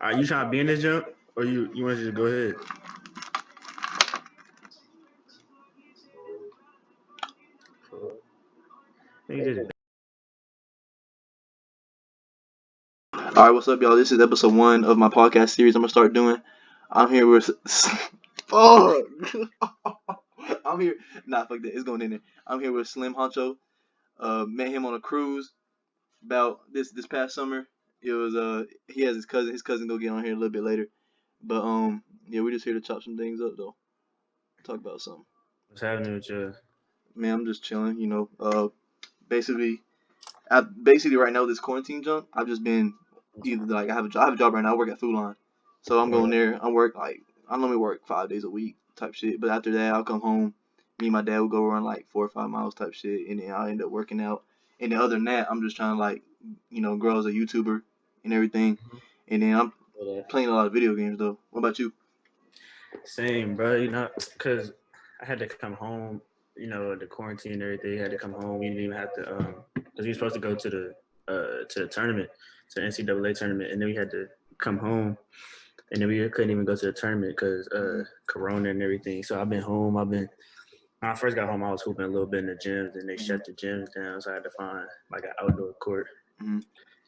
Are you trying to be in this jump, or you want to just go ahead? All right, what's up, y'all? This is episode 1 of my podcast series I'm gonna start doing. I'm here with oh, I'm here. Nah, fuck that. It's going in there. I'm here with Slim Honcho. Met him on a cruise about this past summer. It was he has his cousin. His cousin gonna get on here a little bit later. But yeah, we're just here to chop some things up though. Talk about something. What's happening with you? Man, I'm just chilling. Basically right now this quarantine junk. I've just been either like I have a job right now. I work at Food Line, so I'm going there. I normally work 5 days a week type shit. But after that, I'll come home. Me and my dad will go run like 4 or 5 miles type shit, and then I'll end up working out. And then other than that, I'm just trying to grow as a YouTuber and everything. And then I'm playing a lot of video games though. What about you? Same, bro. Because I had to come home. The quarantine and everything. I had to come home. We didn't even have to because we were supposed to go to the tournament, to the NCAA tournament, and then we had to come home, and then we couldn't even go to the tournament because Corona and everything. So I've been home. When I first got home, I was hooping a little bit in the gyms, and they shut the gyms down, so I had to find like an outdoor court. Mm-hmm.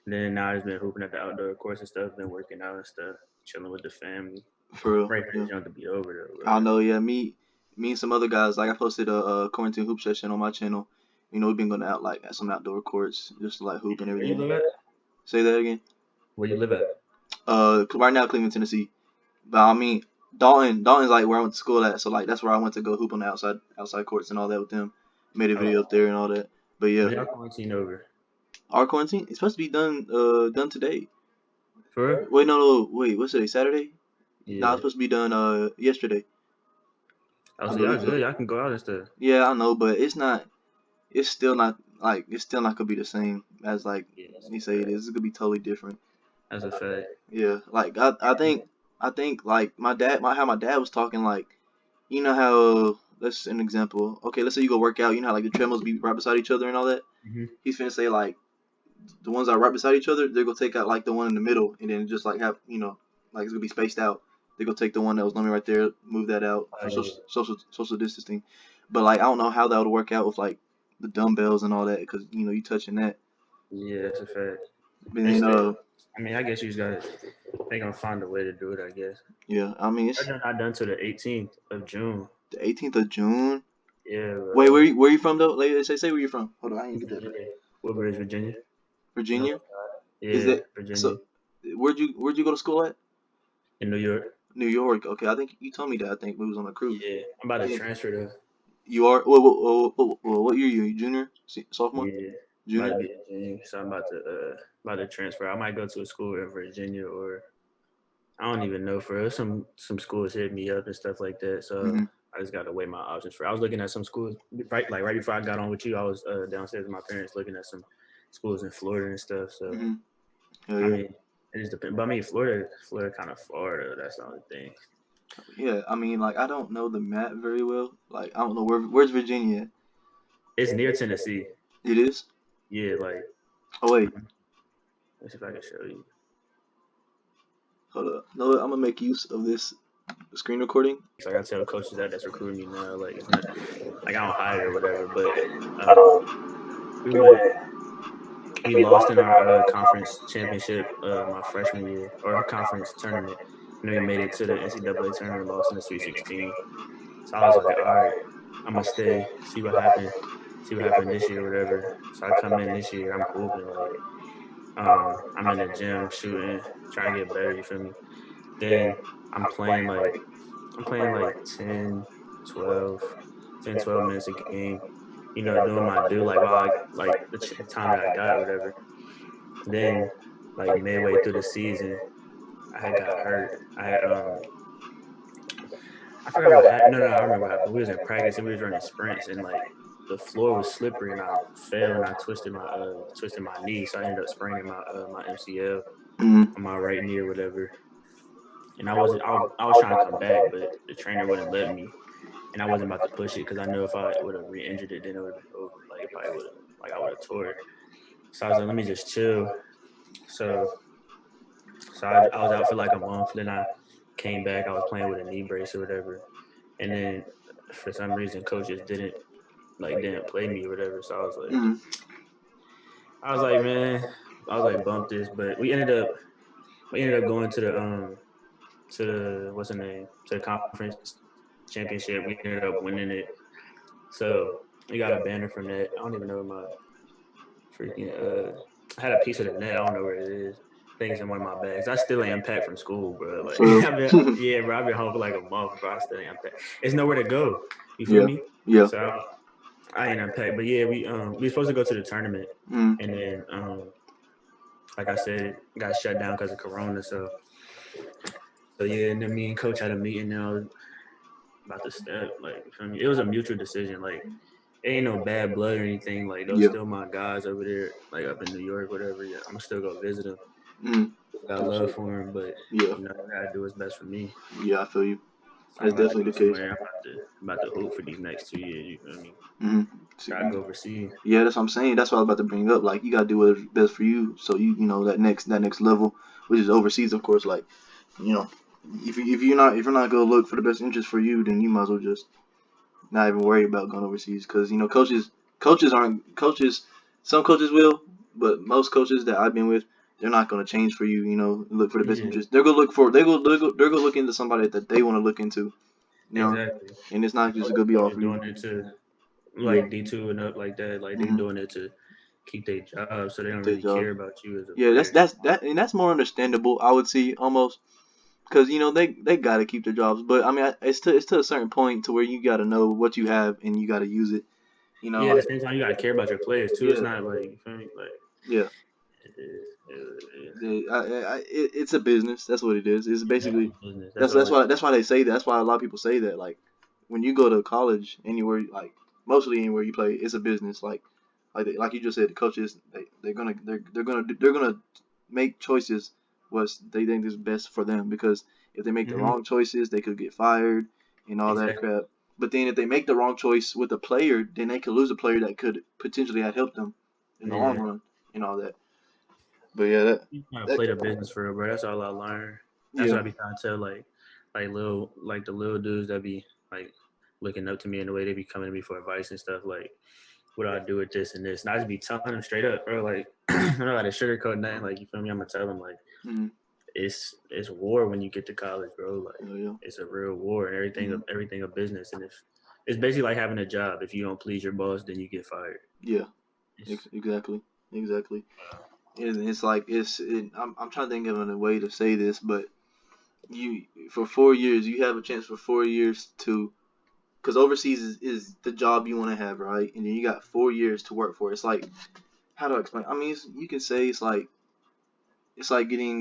And then now I've been hooping at the outdoor courts and stuff, been working out and stuff, chilling with the family. For real. Right now, it's young to be over though. I know, yeah. Me and some other guys, like I posted a quarantine hoop session on my channel. We've been going out like at some outdoor courts, just to, like hoop and everything. Where you live at? Say that again. Where you live at? Right now Cleveland, Tennessee. But I mean, Dalton's like where I went to school at, so like that's where I went to go hoop on the outside courts and all that with them. Made a video up there and all that. But yeah. When our quarantine over? Our quarantine? It's supposed to be done today. For real? Wait, no, wait, what's today? Saturday? Yeah. Nah, it's supposed to be done yesterday. I was like, y'all good, y'all can go out and stuff. Yeah, I know, but it's still not gonna be the same as like you say it is. It's gonna be totally different. That's a fact. Yeah, like I think like how my dad was talking, like, you know how, let's an example. Okay, let's say you go work out. You know how like the treadmills be right beside each other and all that. Mm-hmm. He's finna say like the ones that are right beside each other, they're gonna take out like the one in the middle, and then just like have like it's gonna be spaced out. They're gonna take the one that was normally right there, move that out for social distancing. But like I don't know how that would work out with like the dumbbells and all that, because you touching that. Yeah, that's a fact. And then, I mean, I guess they're gonna find a way to do it, I guess. Yeah, I mean it's not done till the 18th of June. The 18th of June. Yeah. Bro. Wait, where you from though? Like, say where you from. Hold on, I ain't get that. Woodbridge, Virginia. Virginia? No, yeah, Virginia. So, where'd you go to school at? In New York. New York. Okay, I think you told me that. I think we was on a cruise. Yeah, I'm about to transfer though. You are? What year are you? Junior? Sophomore? Yeah. Junior? So I'm about to transfer. I might go to a school in Virginia, or I don't even know. For some schools hit me up and stuff like that. So I just got to weigh my options. I was looking at some schools right before I got on with you. I was downstairs with my parents looking at some schools in Florida and stuff. So I mean, it just depends. But I mean, Florida kind of far though. That's the only thing. Yeah, I mean, like, I don't know the map very well. Like, I don't know where's Virginia at? It's near Tennessee. It is? Yeah, like. Oh wait. Let's see if I can show you. Hold up. No, I'm gonna make use of this screen recording. So I gotta tell coaches that's recruiting me now. Like, it's not like I don't hide or whatever, but we lost in our conference championship my freshman year, or our conference tournament. And we made it to the NCAA tournament, lost in the Sweet 16. So I was like, all right, I'm gonna stay, see what happened this year, or whatever. So I come in this year, I'm hooping, like, I'm in the gym shooting, trying to get better. You feel me? Then I'm playing like 10, 12 minutes a game. Doing my due, like while the time that I got or whatever. Then like midway through the season, I had got hurt. I forgot what happened. No, I remember what happened. We was in practice and we was running sprints, and like the floor was slippery, and I fell and I twisted my knee, so I ended up spraining my MCL on my right knee or whatever. And I was trying to come back, but the trainer wouldn't let me, and I wasn't about to push it because I knew if I would have re-injured it, then it would have been over. Like if I would have tore it. So I was like, let me just chill. So So I was out for like a month. Then I came back. I was playing with a knee brace or whatever. And then for some reason, coaches didn't play me or whatever. So Mm. I was like, man, I was like, bump this. But we ended up going to the what's the name to the conference championship. We ended up winning it. So we got a banner from that. I don't even know my freaking I had a piece of the net. I don't know where it is. I think it's in one of my bags. I still ain't unpacked from school, bro. Like For real. yeah, bro. I've been home for like a month, bro. I still ain't unpacked. It's nowhere to go. You feel Yeah. me? Yeah. So I ain't unpacked. But yeah, we were supposed to go to the tournament, Mm. and then like I said, got shut down because of Corona. So yeah, and then me and coach had a meeting. And I was about to step. Like you feel me? It was a mutual decision. Like it ain't no bad blood or anything. Like those Yeah. still my guys over there, like up in New York, whatever. Yeah, I'm gonna still go visit them. Mm. Got love Absolutely. for him, but Yeah. I gotta do what's best for me. Yeah. I feel you. So I'm That's about to definitely go the case. somewhere. I'm about to hoop for these next 2 years. You feel me? Mm. Gotta go overseas. Yeah, that's what I'm saying. That's what I was about to bring up. Like, you gotta do what's best for you. So you know that next level, which is overseas, of course. Like, you know, if you're not gonna look for the best interest for you, then you might as well just not even worry about going overseas. Because coaches aren't coaches. Some coaches will, but most coaches that I've been with, they're not gonna change for you. Look for the best Yeah, interest. They're gonna look into somebody that they want to look into. You know, exactly. and it's not just Most gonna be all coaches for you. doing it to Yeah. like D2 and up like that. Like they Hmm. doing it to keep their job, so they don't Their really job. care about you as a Yeah, that's player. that's that, and that's more understandable. I would say almost because they gotta keep their jobs, but I mean it's to a certain point to where you gotta know what you have and you gotta use it. You know, Yeah, at the like same time, you gotta care about your players too. It's yeah, not like you feel me, like yeah. it is. It is. It's a business. That's what it is. It's Yeah, basically definitely business. That's that's all it. why they say that. That's why a lot of people say that. Like when you go to college, anywhere like mostly anywhere you play, it's a business. Like you just said, the coaches they're gonna make choices what they think is best for them because if they make the Hmm. wrong choices, they could get fired and all that Exactly. crap. But then if they make the wrong choice with a player, then they could lose a player that could potentially have helped them in the long Yeah. run and all that. But yeah, that You gotta that play the business for real, bro. That's all I learned. That's yeah. what I be trying to tell like the little dudes that be like looking up to me in the way they be coming to me for advice and stuff. Like, what do I do with this and this? And I just be telling them straight up, bro. Like, I don't gotta sugarcoat nothing. Like, you feel me? I'm gonna tell them like Mm, it's war when you get to college, bro. Like, yeah, yeah. it's a real war and Mm, everything a business. And if it's basically like having a job. If you don't please your boss, then you get fired. yeah. It's Exactly. Exactly. And it's like I'm trying to think of a way to say this, but you for 4 years you have a chance for 4 years to because overseas is the job you want to have, right? And then you got 4 years to work for. It's like how do I explain? I mean, you can say it's like getting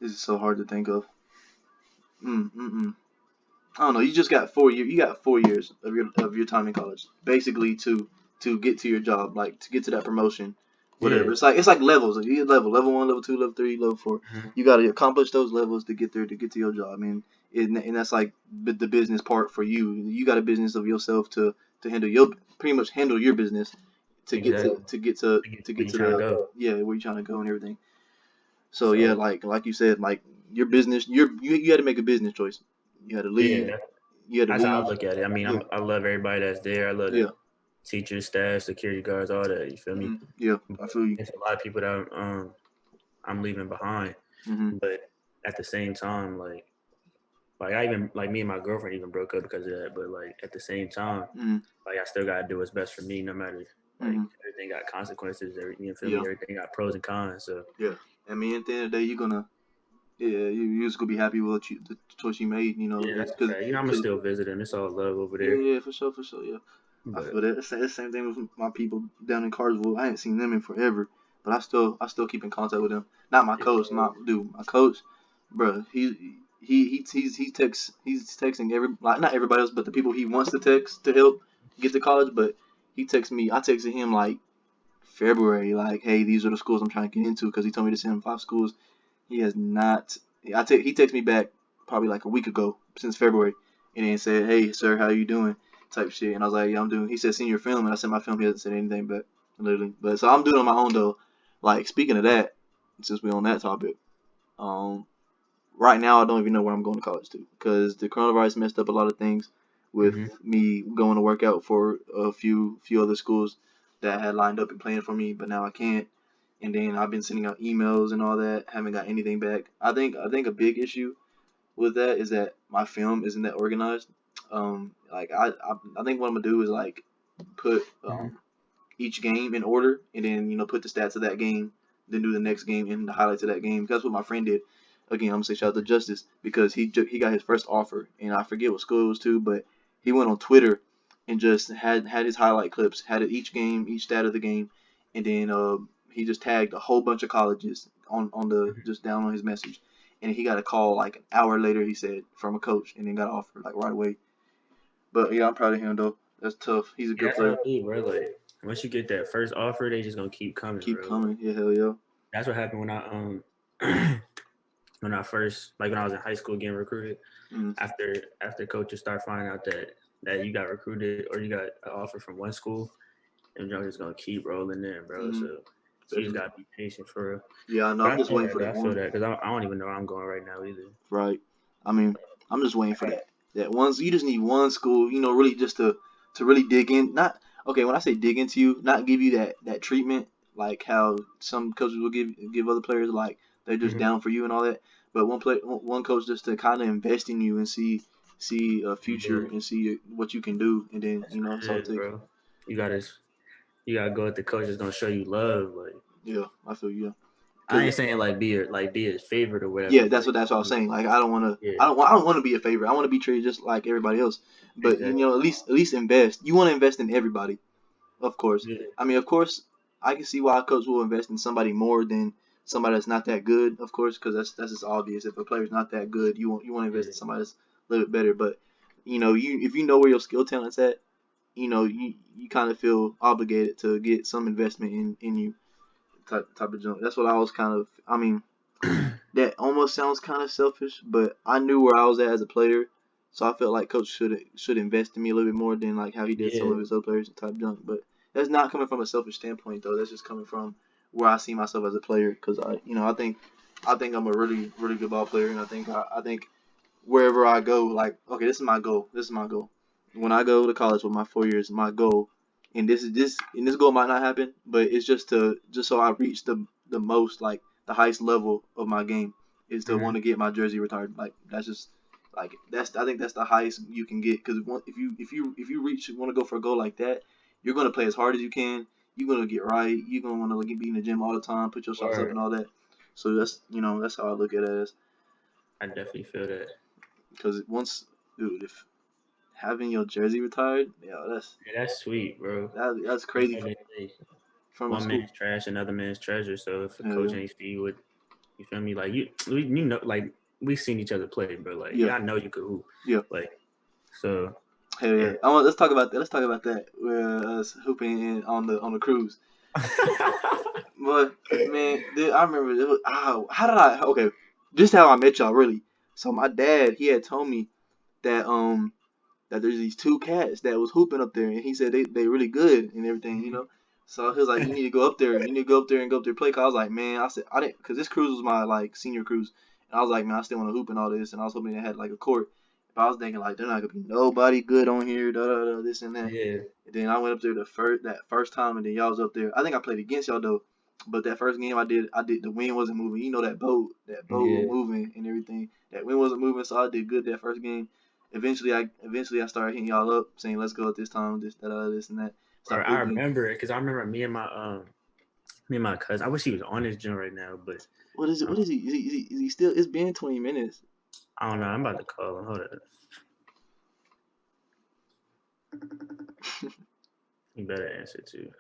This is so hard to think of. Mm, mm, mm. I don't know. You just got 4 years. You got 4 years of your time in college, basically to get to your job, like to get to that promotion, whatever. yeah. It's like levels. Like you get level 1, level 2, level 3, level 4. Mhm. You got to accomplish those levels to get there to get to your job. And that's like the business part for you. You got a business of yourself to handle your pretty much handle your business to get to Exactly. to get to To get to where get you to trying to the go. yeah where you're trying to go and everything. So yeah, So like you said, like your business, you had to make a business choice. You had to yeah, leave. You had to that's how I leave. look at it. I mean, Yeah, I love everybody that's there. I love the yeah, teachers, staff, security guards, all that. You feel me? yeah. But I feel you. it's a lot of people that I'm leaving behind. Hmm. But at the same time, like I even like me and my girlfriend even broke up because of that. But like at the same time, Hmm. like I still gotta do what's best for me, no matter like Hmm. everything got consequences. Everything you feel me? Yeah, Everything got pros and cons. So yeah. I mean, at the end of the day, you're gonna yeah, you're just gonna be happy with the choice you made. yeah, It's that's a because fact. I'm gonna because still visit them. It's all love over yeah, there. yeah, for sure, yeah. I But feel that. It's the same thing with my people down in Carsville. I ain't seen them in forever, but I still keep in contact with them. Not my coach, yeah, not dude. My coach, bro. He's texting like not everybody else, but the people he wants to text to help get to college. But he texts me. I texted him like February, like, hey, these are the schools I'm trying to get into because he told me to send him 5 schools. He has not. He texted me back probably like a week ago since February, and then said, "Hey, sir, how you doing?" Type shit, and I was like, "Yeah, I'm doing." He said, "Send your film," and I sent my film. He hasn't said anything, but literally, but so I'm doing it on my own though. Like speaking of that, since we're on that topic, um, right now I don't even know where I'm going to college to because the coronavirus messed up a lot of things with Mm-hmm. me going to work out for a few other schools that had lined up and planned for me, but now I can't. And then I've been sending out emails and all that, haven't got anything back. I think a big issue with that is that my film isn't that organized. Like I think what I'm gonna do is like put Mm-hmm. each game in order, and then put the stats of that game, then do the next game and the highlights of that game. That's what my friend did. Again, I'm gonna say shout out to Justice because he got his first offer, and I forget what school it was to, but he went on Twitter and just had his highlight clips, had it each game, each stat of the game, and then he just tagged a whole bunch of colleges on the Mm-hmm. just down on his message, and he got a call like an hour later. He said from a coach, and then got an offer like right away. But yeah, I'm proud of him though. That's tough. He's a Yeah, good that's how player. it be, bro. Like once you get that first offer, they just gonna keep coming, Keep bro. Like, coming. Yeah, hell yeah. that's what happened when I when I first like when I was in high school getting recruited. Mm. After coaches start finding out that you got recruited or you got an offer from one school, and you're just gonna keep rolling in, bro. Mm-hmm. So you just Definitely. gotta be patient for real. Yeah, I know. But I'm just waiting for I that feel one. that because I don't even know where I'm going right now either. Right. I mean, I'm just waiting for that. That ones you just need one school, really just to really dig in. Not okay. When I say dig into you, not give you that treatment like how some coaches will give other players like they're just Mm-hmm. down for you and all that. But one coach just to kind of invest in you and see a future Yeah, and see what you can do, and then that's that's what all it it is, takes. bro. You gotta you gotta go with the coach that's gonna show you love. Like Yeah, I feel you. I Cause ain't saying like be his favorite or whatever, yeah, but that's what I was saying. Like I don't want to, yeah, I don't want to be a favorite. I want to be treated just like everybody else. But exactly. at least invest. You want to invest in everybody, of course. Yeah, I mean, of course, I can see why a coach will invest in somebody more than somebody that's not that good. Of course, because that's just obvious. If a player's not that good, you want to invest in yeah. somebody that's a little bit better. But you if you know where your skill talent's at, you kind of feel obligated to get some investment in you type of jump. That's what I was kind of. I mean, that almost sounds kind of selfish, but I knew where I was at as a player, so I felt like coach should invest in me a little bit more than like how he did some Yeah, of his other players and type junk. But that's not coming from a selfish standpoint though. That's just coming from where I see myself as a player because I think I'm a really good ball player, and I think wherever I go, like okay, this is my goal. This is my goal. When I go to college with my 4 years, my goal, and this goal might not happen, but it's just so I reach the most like the highest level of my game is to hmm want to get my jersey retired. Like that's just like that's I think that's the highest you can get because if you want to go for a goal like that, you're gonna play as hard as you can. You're gonna get right. You're gonna want to like, be in the gym all the time, put your shots up or and all that. So that's how I look at it as I definitely feel that. because once dude if having your jersey retired, yeah, Yeah, that's sweet, bro. that's That's crazy what they say. from a One school. man's trash, another man's treasure. So if a Hell coach yeah, ain't see you with, you feel me? Like you know, like we seen each other play, bro. Like yeah, yeah, I know you could hoop. yeah. Like so, Hell yeah. yeah. Let's talk about that. Let's talk about that. We're hooping on the cruise. But man, dude, I remember it was, how did I okay, just how I met y'all really. So my dad he had told me that that there's these two cats that was hooping up there, and he said they really good and everything. So he was like, you need to go up there, you need to go up there and go up there and play. Cause I was like, man, I said I didn't, cause this cruise was my like senior cruise, and I was like, man, I still want to hoop and all this, and I was hoping they had like a court. But I was thinking like, they're not gonna be nobody good on here, da da da, this and that. Yeah, And then I went up there that first time, and then y'all was up there. I think I played against y'all though, but that first game I did the wind wasn't moving. That boat was yeah. moving and everything. That wind wasn't moving, so I did good that first game. Eventually I started hitting y'all up saying let's go at this time, this da da this and that. Or Start I hooping. remember it because I remember me and my cousin. I wish he was on this gym right now, but What is it? um, What is he? Is he still? It's been 20 minutes. I don't know. I'm about to call him. Hold up. He better answer too.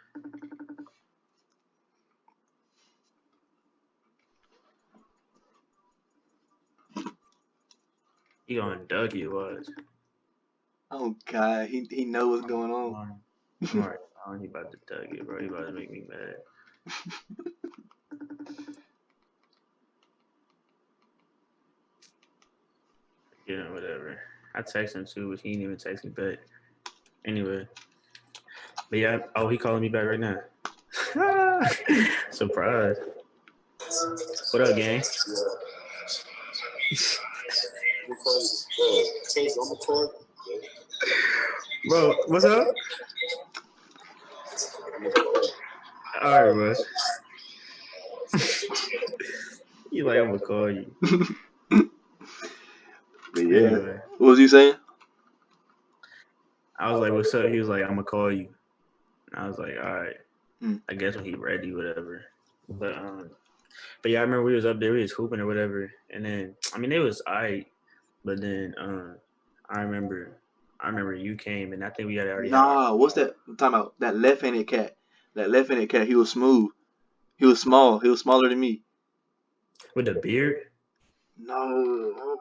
He on Dougie was. Oh God, he know what's I'm going on. already, I'm already calling. He about to Dougie, bro. He about to make me mad. Yeah, whatever. I text him too, but he didn't even text me back. Anyway, but yeah. Oh, he calling me back right now. Surprise. What up, gang? Bro, what's up? All right, bro. You like I'm gonna call you But yeah, anyway. what was you saying? I was like, "What's up?" He was like, "I'm gonna call you." And I was like, "All right." Mm. I guess when he ready, whatever. But yeah, I remember we was up there, we was hooping or whatever, and then I mean it was alright, but then I remember you came and I think we had already had our Nah, what's that? I'm talking about that left-handed cat. That left-handed cat, he was smooth. He was small. He was smaller than me. with the beard. No, oh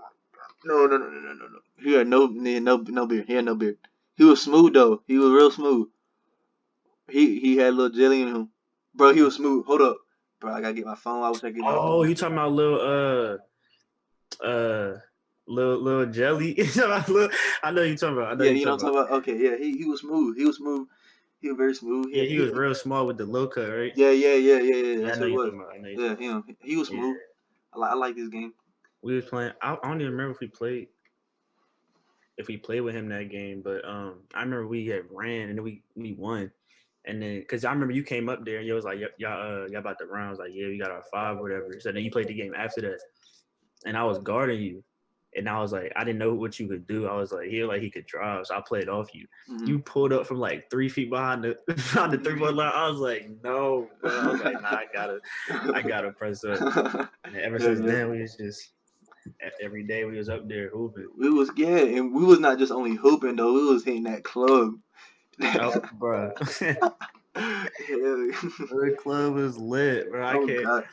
my God. No. He had no beard. He had no beard. He was smooth though. He was real smooth. He had a little jelly in him, bro. He was smooth. Hold up, bro. I gotta get my phone. I wish I could get my Oh, phone. you talking about little uh little jelly? I know you talking about. I know Yeah, you you know talking what I'm about. talking about. Okay, yeah. He was smooth. He was smooth. He was very smooth. Yeah, he was real small with the low cut, right? Yeah. Yeah, I That's know what it you was. talking about. I know you Yeah, talking him. He was about. Yeah, smooth. I like this game. we was playing. I don't even remember if we played with him that game, but I remember we had ran and then we won. And then, cause I remember you came up there and you was like, y'all about the round. I was like, yeah, we got our 5 or whatever. So then you played the game after that, and I was guarding you, and I was like, I didn't know what you could do. I was like, he could drive, so I played off you. Mm-hmm. You pulled up from like 3 feet behind the behind the 3 point line. I was like, no, bro. I was like, nah, I gotta press up. And ever Yeah, since yeah. then, we was just every day we was up there hooping. And we was not just only hooping though. We was hitting that club. Oh, bro. Yeah. The club was lit, bro. I Oh can't, God.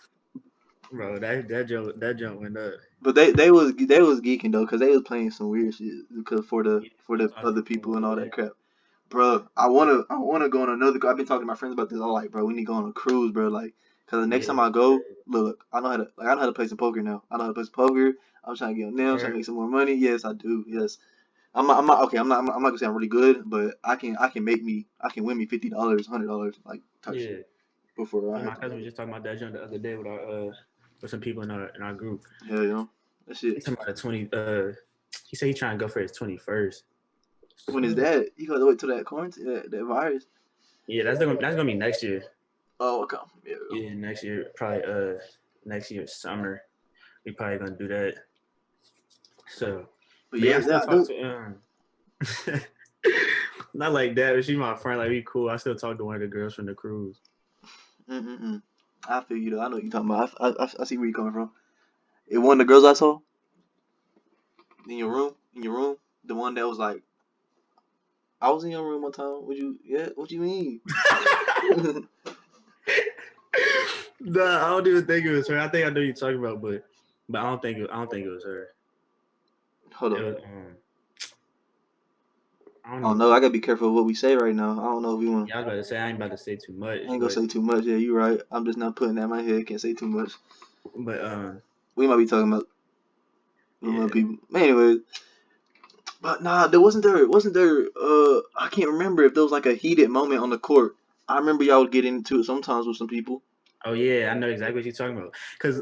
bro. That jump went up. But they was geeking though, cause they was playing some weird shit because for the Yeah, for we the talking other too people much. and all Yeah, that crap. Bro, I wanna go on another. I've been talking to my friends about this. I'm like, bro, we need to go on a cruise, bro. Like, cause the next yeah, time I go, look, I know how to play some poker now. I know how to play some poker. I'm trying to get on them, trying to word. make some more money. Yes, I do. Yes, I'm not okay. I'm not gonna say I'm really good, but I can win me $50, $100, like type Yeah. shit before I And have my to go. cousin was just talking about that jump the other day with our with some people in our group. Hell, that shit. He talking about the 20. He said he trying to go for his 21st. When is that? You gotta wait till that quarantine, that virus. Yeah, that's gonna be next year. Oh, okay. Yeah. Yeah, next year probably next year summer. We probably gonna do that. So, But but yeah, yeah, I still that, talk that, to not like that, but she my friend. Like we cool. I still talk to one of the girls from the cruise. mm. I feel you though. I know what you're talking about. I see where you're coming from. It one of the girls I saw in your room, the one that was like, I was in your room one time. Would you? Yeah. What you mean? Nah, I don't even think it was her. I think I know you're talking about, but I don't think it was her. Hold It up. was I don't Oh even no, know. I gotta be careful of what we say right now. I don't know if we want. Yeah, I was about to say I ain't about to say too I much, ain't gonna say too much. Yeah, you right. I'm just not putting that in my head. Can't say too much. but We might be talking about some other yeah. people. Anyway, but nah, there wasn't there. I can't remember if there was like a heated moment on the court. I remember y'all would get into it sometimes with some people. Oh yeah, I know exactly what you're talking about. Cause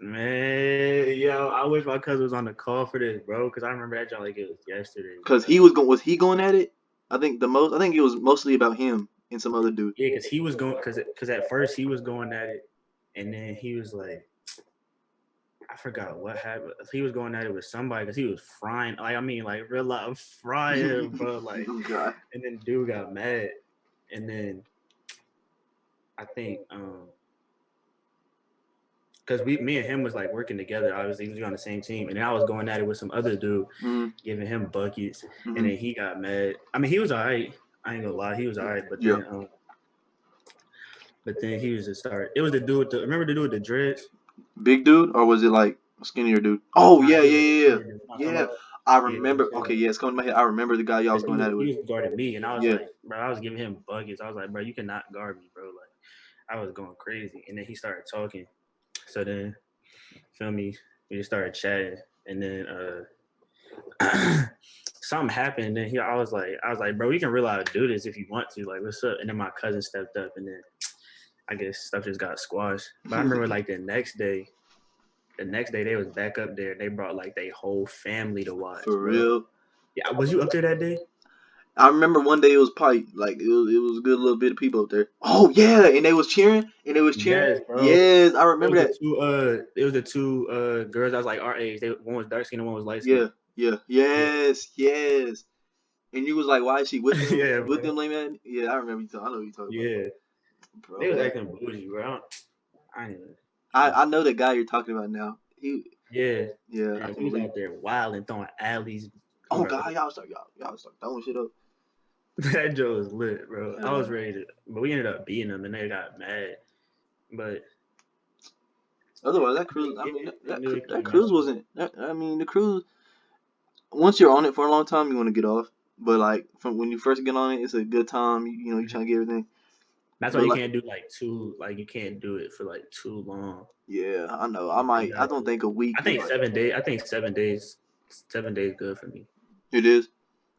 man, yo, I wish my cousin was on the call for this, bro. Cause I remember that job like it was yesterday, Cause bro. was he going at it? I think it was mostly about him and some other dude. Yeah, cause he was going, cause at first he was going at it, and then he was like, I forgot what happened. He was going at it with somebody because he was frying. Like I mean, like real life frying, bro. Like, Oh God. and then dude got mad, and then I think because me and him was like working together. Obviously, we was on the same team, and then I was going at it with some other dude, Mm-hmm. giving him buckets, and Mm-hmm. then he got mad. I mean, he was alright. I ain't gonna lie, he was alright. Yeah. But then he was just start. It was the dude with the remember the dude with the dreads. Big dude, or was it like a skinnier dude? Oh Nah, yeah, he yeah, was a yeah, yeah. skinny dude. I'm talking Yeah, about. I Yeah, he was remember. Okay, skinny. yeah, it's coming to my head. I remember the guy y'all was Because going at it he with. was guarding me, and I was Yeah. like, bro, I was giving him buckets. I was like, bro, you cannot guard me, bro. Like, I was going crazy, and then he started talking. So then, feel me, we just started chatting, and then something happened. And then I was like, bro, we can really do this if you want to. Like, what's up? And then my cousin stepped up, and then I guess stuff just got squashed. But I remember like the next day they was back up there. They brought like their whole family to watch, For bro. real. Yeah, was you up there that day? I remember one day it was probably like it was a good little bit of people up there. Oh yeah, and they was cheering and they was cheering. Yes, bro. Yes, I It remember was the that. two girls that was like our age. One was dark skin and one was light skin. Yeah, yeah, Yeah. yes, yes. And you was like, why is she with them? Yeah, With bro. them, like man. Yeah, I remember you. I know what you talking about, Yeah. bro. They was That acting bougie, bro. I ain't even I know the guy you're talking about now. yeah. Yeah, I Man, can we was believe. out there wild and throwing alleys, Oh bro. God, y'all start throwing shit up. That Joe was lit, bro. I was Yeah. ready to, but we ended up beating them, and they got mad. But Otherwise, that they cruise. I get mean, it. They knew they that couldn't mess cruise with us. wasn't. I mean, the cruise. Once you're on it for a long time, you want to get off. But like from when you first get on it, it's a good time. You know, you trying to get everything. That's why But you like, can't do you can't do it for like too long. yeah, I know. I You might. I gotta don't do think a week I is think like 7 days. I think 7 days. 7 days good for me. it is.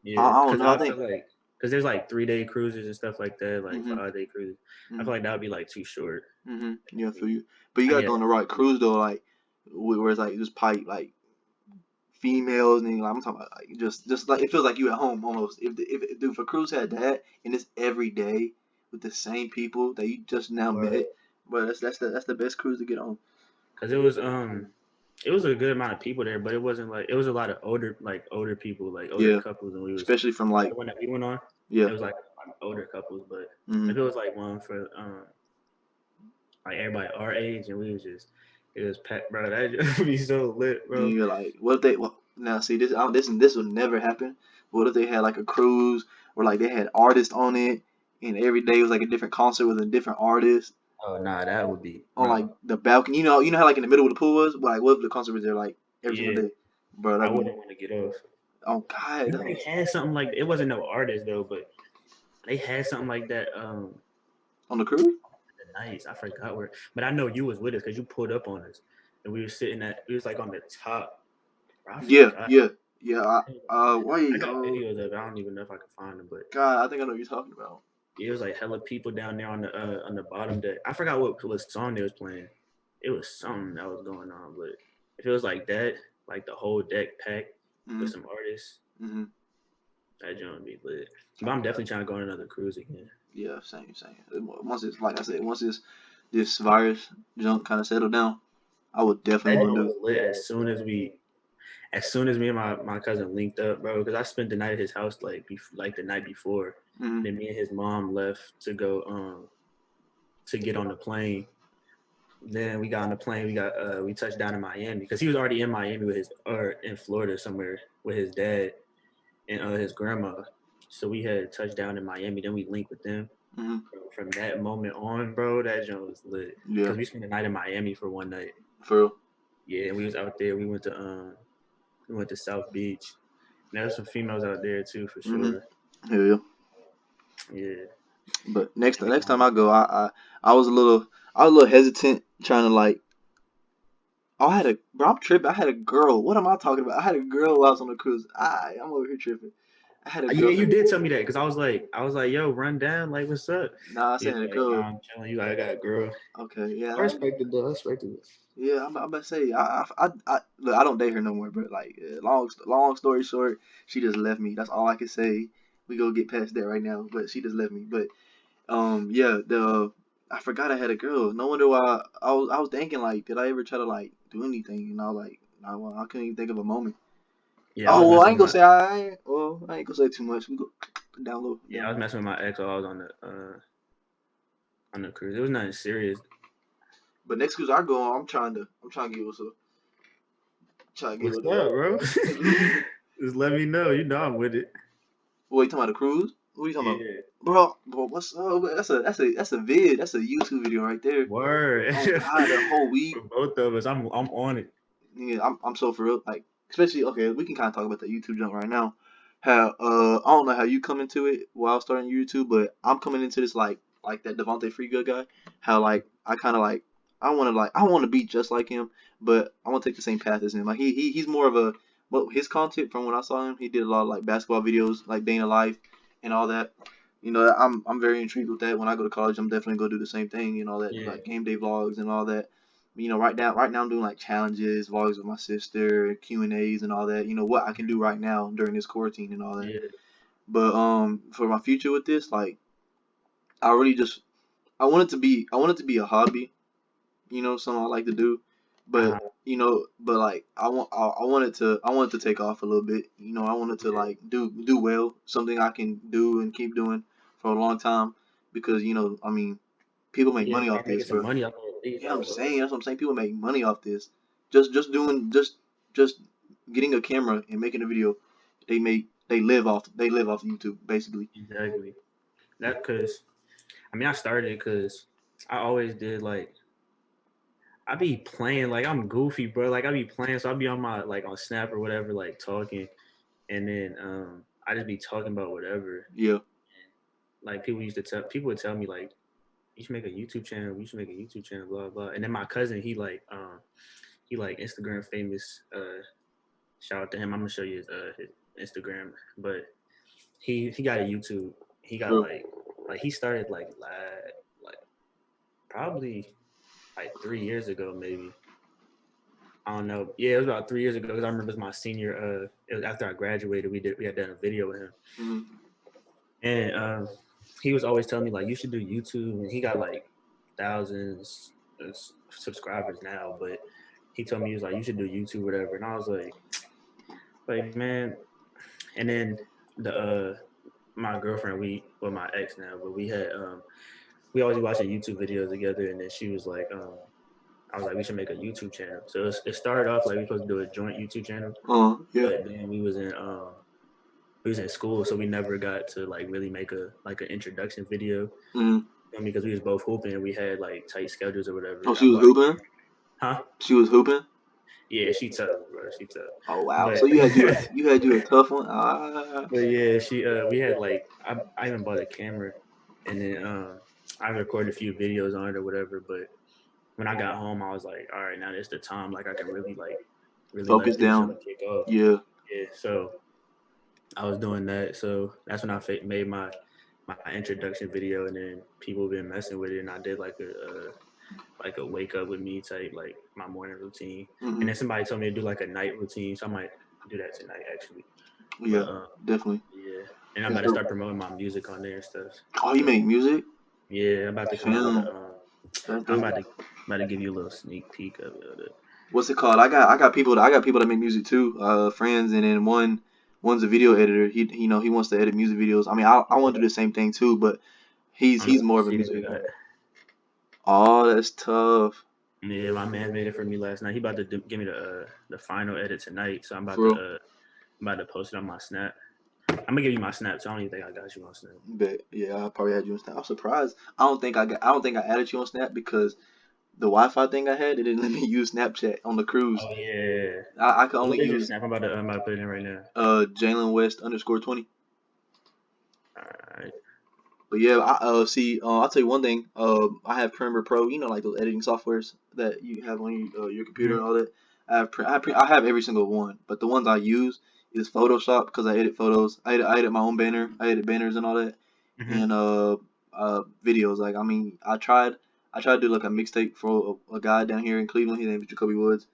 Yeah, I don't because know. I I think. feel like because there's like 3 day cruises and stuff like that, like Mhm. 5 day cruises. I Mhm. feel like that would be like too short. Mhm. Yeah, For for me. you. But you I gotta need go like on the right cruise though, like where it's like just pipe like females and like I'm talking about like just like it feels like you at home almost. If a cruise had that and it's every day with the same people that you just now met, but that's the best cruise to get on. because it was a good amount of people there, but it wasn't like it was a lot of older people, like older Yeah, couples, and we was especially from like like the one that we went on. yeah. It was like older couples, but Mhm. if it was like one for like everybody our age, and we was just it was packed, bro. That just would be so lit, And bro. you're like, what if they? Well, now see this would never happen. What if they had like a cruise or like they had artists on it, and every day was like a different concert with a different artist Oh nah, that would be, on like bro. the balcony. You know how like in the middle of the pool was. Like what if the concert was there like every single Yeah, day, bro? I That'd be wouldn't want to get off. oh god, Remember they had something like it wasn't no artist though, but they had something like that. on the cruise. Nice. I forgot where, but I know you was with us because you pulled up on us, and we was like on the top. Bro, I Yeah, forgot. yeah, yeah. I Wait, got videos of it. I don't even know if I can find them, but God, I think I know what you're talking about. it was like hella people down there on the bottom deck. I forgot what song they was playing. It was something that was going on, but if it was like that, like the whole deck packed with Mhm, some artists, mhm. that joint would be lit. But I'm definitely trying to go on another cruise again. Yeah, same, same. Once it's like I said, once this virus junk kind of settled down, I would definitely That want joint to do. was lit as soon as me and my cousin linked up, bro, because I spent the night at his house like the night before. Mhm, Then me and his mom left to go to get on the plane. Then we got on the plane. We touched down in Miami because he was already in Miami with his or in Florida somewhere with his dad and his grandma. So we had touched down in Miami. Then we linked with them. mhm. Bro, from that moment on, bro, that joint was lit Yeah, because we spent the night in Miami for one night. for real. Yeah, and we was out there. We went to South Beach. And there was some females out there too for Mhm. sure. Hell yeah. Yeah, But and we next time going. I go, I was a little hesitant trying to like. Oh, I had a bro. I'm tripping. I had a girl. What am I talking about? I had a girl while I was on the cruise. I'm over here tripping. I had a Yeah, girl. you did tell me that because I was like, yo, run down, like, what's up? Nah, I He's said a like, girl. nah, I'm telling you, I got a girl. Okay, yeah, I respected that. I respected it. yeah. I'm about to say, look, I don't date her no more. But like, long story short, she just left me. That's all I can say. We go get past that right now. But she just left me. But yeah, I forgot I had a girl. No wonder why I was thinking like, did I ever try to like do anything? And I was like, nah, well, I couldn't even think of a moment. Yeah, I was Oh well, I messing ain't with gonna my say I ain't gonna say too much. We go down low, yeah, down I was low. messing with my ex while I was on the cruise. It was nothing serious. But next cruise I go on, I'm trying to get trying to get What's with up, bro? a. Just let me know. You know I'm with it. What you talking about a cruise? What are you talking about, Yeah. bro? What's up? That's a vid. That's a YouTube video right there. Word. Oh God, the whole For week. both of us, I'm on it. Yeah, I'm so for real. Like, especially okay, we can kind of talk about the YouTube jump right now. How I don't know how you come into it while starting YouTube, but I'm coming into this like that Devontae Freegood guy. How like I kind of I want to be just like him, but I want to take the same path as him. Like he's more of a well his content from when I saw him, he did a lot of like basketball videos, like day in the life and all that. I'm very intrigued with that. When I go to college, I'm definitely gonna do the same thing. That Yeah. like game day vlogs and all that. Right now I'm doing like challenges, vlogs with my sister, Q&As and all that. What I can do right now during this quarantine and all that. Yeah. But for my future with this, like I really just I want it to be a hobby, something I like to do. But Uh-huh. but like I want it to take off a little bit. I want it to Yeah. like do well, something I can do and keep doing for a long time because I mean people make Yeah. money off Start making this, some bro. money off of it, at least. Yeah, I'm Like what? saying that's what I'm saying. People make money off this. Just getting a camera and making a video. They live off YouTube basically. Exactly. That because I mean I started because I always did like I be playing like I'm goofy, bro. Like I be playing, so I be on my like on Snap or whatever, like talking, and then I just be talking about whatever. Yeah. Like people would tell me like you should make a YouTube channel, you should make a YouTube channel, blah blah. And then my cousin, he like Instagram famous. Shout out to him. I'm gonna show you his Instagram, but he got a YouTube. He got True. like he started like probably like 3 years ago maybe. I don't know. Yeah, it was about 3 years ago because I remember it was my senior. It was after I graduated. We had done a video with him, Hmm. and he was always telling me like you should do YouTube, and he got like thousands of subscribers now. But he told me he was like you should do YouTube, whatever, and I was like man. And then the my girlfriend, my ex now, but we always be watching YouTube videos together, and then she was like I was like we should make a YouTube channel. So it started off like we were supposed to do a joint YouTube channel, Yeah. but then we was in school, so we never got to like really make a like an introduction video. Hmm. Because we was both hooping and we had like tight schedules or Oh, whatever. I she was bought a hooping. huh? She was hooping. Yeah, she tough, bro. She tough. Oh wow. But So you had you a tough one. Ah. but yeah, she we had like I even bought a camera, and then I recorded a few videos on it or whatever. But when I got home, I was like, all right, now it's the time. Like I can really Focus let this down. jump kick off. Yeah. Yeah, so I was doing that. So that's when I made my introduction video, and then people been messing with it, and I did like a wake up with me type, like my morning routine. And Hmm. then somebody told me to do like a night routine, so I might do that tonight actually. Yeah. But Definitely. yeah, and I'm That's about to dope. start promoting my music on there and stuff. Oh, you So make music? yeah, I'm about to come out with Damn. a That's I'm dope. about to give you a little sneak peek of it. What's it called? I got people that make music too. Friends, and then one's a video editor. He wants to edit music videos. I mean, I want to Yeah, do the same thing too, but he's I don't know he's if you more of a see music it. editor. Oh, that's tough. Yeah, my man made it for me last night. He about to give me the final edit tonight, so For real. I'm about to post it on my Snap. I'm gonna give you my Snap. So I don't even think I got you on Snap. But yeah, I probably had you on Snap. I'm surprised. I don't think I added you on Snap because the Wi-Fi thing I had, it didn't let me use Snapchat on the cruise. Oh yeah. I could only What is your use Snap? I'm about to put it in right now. Jalen West _20. All right. But yeah, I'll tell you one thing. I have Premiere Pro. Like those editing softwares that you have on your computer and Mm-hmm. all that. I have every single one, but the ones I use is Photoshop because I edit photos. I edit my own banner. I edit banners and all that, Mm-hmm. and videos. Like I mean, I tried to do like a mixtape for a guy down here in Cleveland. His name is Jacoby Woods.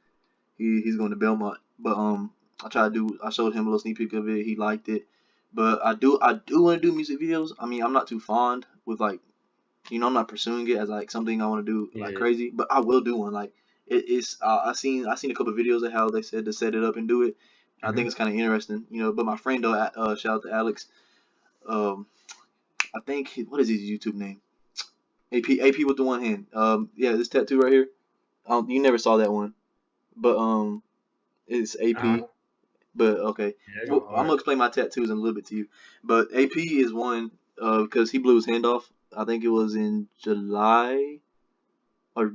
He's going to Belmont. But I showed him a little sneak peek of it. He liked it. But I do want to do music videos. I mean, I'm not too fond with like I'm not pursuing it as like something I want to do like Yeah. crazy. But I will do one. Like it's I seen a couple of videos of how they said to set it up and do it. I think Mm-hmm. it's kind of interesting. But my friend though, shout out to Alex. Um, I think what is his YouTube name? AP with the one hand. Yeah, this tattoo right here. You never saw that one, but it's Uh-huh. AP. But okay, Yeah, that's well, going I'm gonna hard. explain my tattoos in a little bit to you. But AP is one because he blew his hand off. I think it was in July or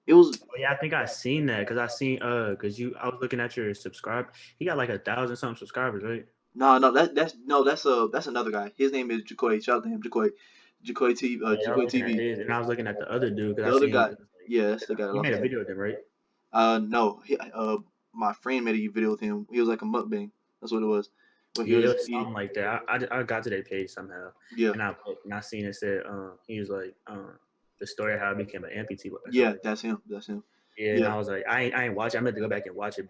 it was Oh yeah, I think I seen that because I seen because you I was looking at your subscribe. He got like 1,000 something subscribers, right? no, no, that's no, that's another guy. His name is Jacoy. Shout out to him, Jacoy. Oh yeah, I was Jacoy looking at TV. his, and I was looking at the other dude because The I other seen guy, yeah, that's the guy that he lost made his a hand. video with them, right? No, my friend made a video with him. He was like a mukbang. That's what it was. when Yeah, it was something like that. I got to their page somehow, yeah, and I seen it said he was like the story of how I became an amputee or yeah, something. that's him. Yeah, and Yeah, I was like, I ain't watch it. I meant to go back and watch it,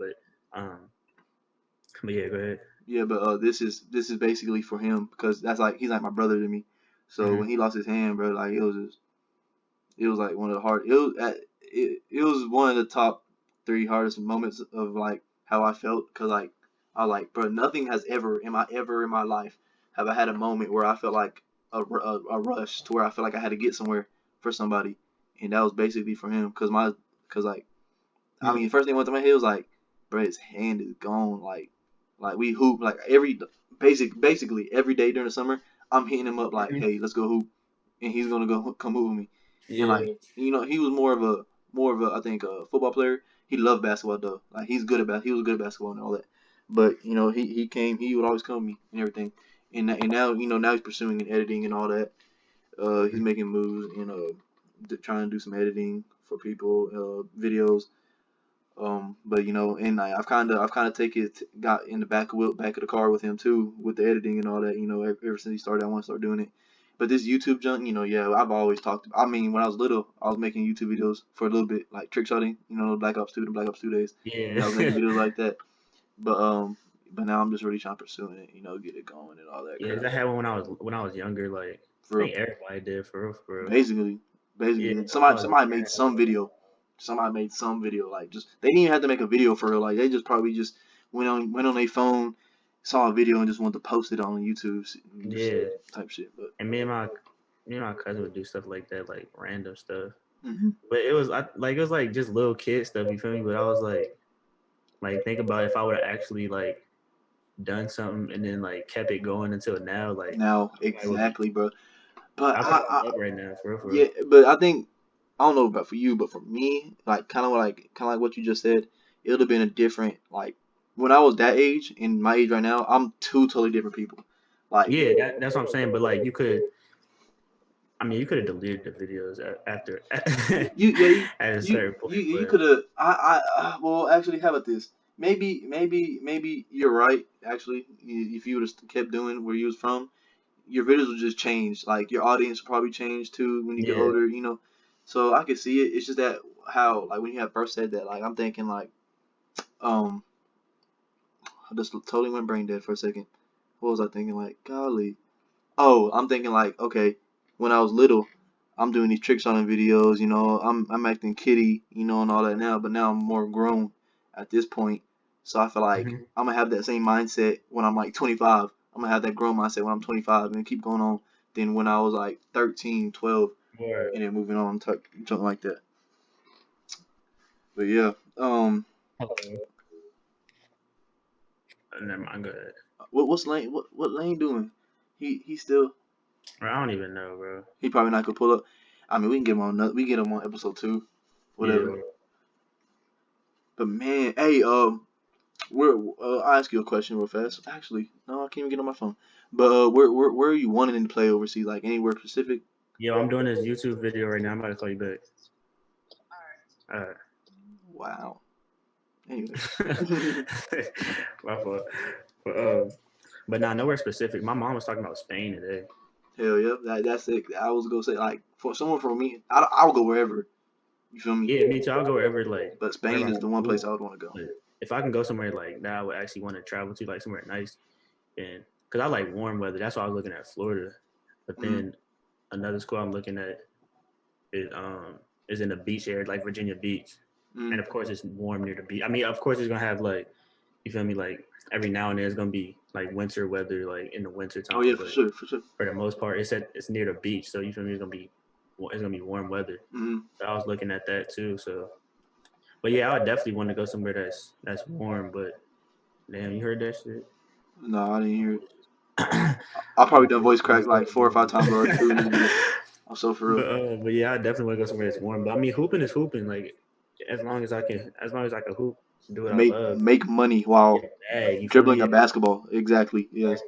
um, but yeah, go ahead. yeah, but this is basically for him because that's like he's like my brother to me. So Hmm. when he lost his hand, bro, like it was like one of the hard. It was one of the top three hardest moments of like how I felt because like I like, bro, nothing has ever in my life have I had a moment where I felt like a rush to where I felt like I had to get somewhere for somebody, and that was basically for him because like I Yeah. mean, first thing went to my head was like, bro, his hand is gone. Like we hoop like basically every day during the summer. I'm hitting him up like, Hmm. hey, let's go hoop, and he's gonna go come hoop with me. And like, Yeah. he was more of a I think a football player. He loved basketball though. Like he was good at basketball and all that. But he would always come to me and everything. And now now he's pursuing and editing and all that. He's making moves and trying to do some editing for people, videos. But and I've kind of got in the back of the car with him too, with the editing and all that. Ever since he started, I want to start doing it. But this YouTube junk, yeah, I've always talked. I mean, when I was little, I was making YouTube videos for a little bit, like trick shotting, Black Ops 2, the Black Ops 2 days. Yeah. Yeah, I was making videos like that. But now I'm just really trying to pursue it, get it going and all that Yeah, crap. I had one when I was younger. Like I For real. think everybody did for real, for real. Basically, Yeah, basically, when I somebody was somebody younger, made some video. Somebody made some video. Like just they didn't even have to make a video for real. Like they just probably just went on their phone, saw a video and just wanted to post it on YouTube and just yeah, type shit. But and me and my cousin would do stuff like that, like random stuff. hmm But it was like just little kid stuff. You feel me? But I was like think about if I would have actually like done something and then like kept it going until now, like now I would be, exactly, bro. But I probably be up right now, for real, for real. yeah, but I think I don't know about for you, but for me, like kind of like what you just said, it would have been a different like when I was that age and my age right now, I'm two totally different people. Like Yeah, that's what I'm saying. But like I mean, you could have deleted the videos after yeah, at a certain point, you but could have. Well, actually, how about this? Maybe you're right. Actually, if you would have kept doing where you was from, your videos would just change. Like your audience will probably change too when you get yeah, older. So I can see it. It's just that how like when you had first said that, like I'm thinking like um, I just totally went brain dead for a second. What was I thinking? Like, golly. Oh, I'm thinking like, okay, when I was little, I'm doing these tricks on the videos, I'm acting kitty, and all that now, but now I'm more grown at this point. So I feel like hmm, I'm gonna have that same mindset when I'm like 25. I'm gonna have that grown mindset when I'm 25 and keep going on than when I was like 13, 12, or and then moving on, something like that. But yeah, hello. Never mind, go ahead. what's Lane? What Lane doing? He still Bro, I don't even know, bro. he probably not gonna pull up. I mean, we can get him on. We get him on episode 2, Yeah, whatever. But man, hey, I'll ask you a question real fast. Actually, no, I can't even get on my phone. But where are you wanting to play overseas? Like anywhere specific? yo, I'm doing this YouTube video right now. I'm about to call you back. All right. Wow. Anyways, My fault. But, but nah, nowhere specific. My mom was talking about Spain today. hell yeah, that's it. I was gonna say like for someone for me, I'll go wherever. You feel me? Yeah, me too. I'll go wherever, like But wherever Spain I is the want one to. place I would want to go. But if I can go somewhere like that, I would actually want to travel to, like somewhere nice, and because I like warm weather. That's why I was looking at Florida. But Mm-hmm. then another school I'm looking at is is in the beach area, like Virginia Beach, Mm-hmm. and of course it's warm near the beach. I mean, of course it's gonna have like, you feel me, like every now and then it's gonna be like winter weather, like in the winter Oh yeah, time. for But sure, for sure. for the most part, it's near the beach, so you feel me, it's gonna be warm weather. Mm-hmm. So I was looking at that too. So, but yeah, I would definitely want to go somewhere that's warm. But damn, you heard that shit? No, I didn't hear it. I I probably don't done know what voice you crack just said, like 4 or 5 times already too in this video. I'm so for real. but yeah, I definitely want to go somewhere that's warm. But I mean, hooping is hooping. Like as long as I can hoop, do what I love, Make money get while a bag. You feel dribbling me? a Yeah, basketball. Exactly. like Yes.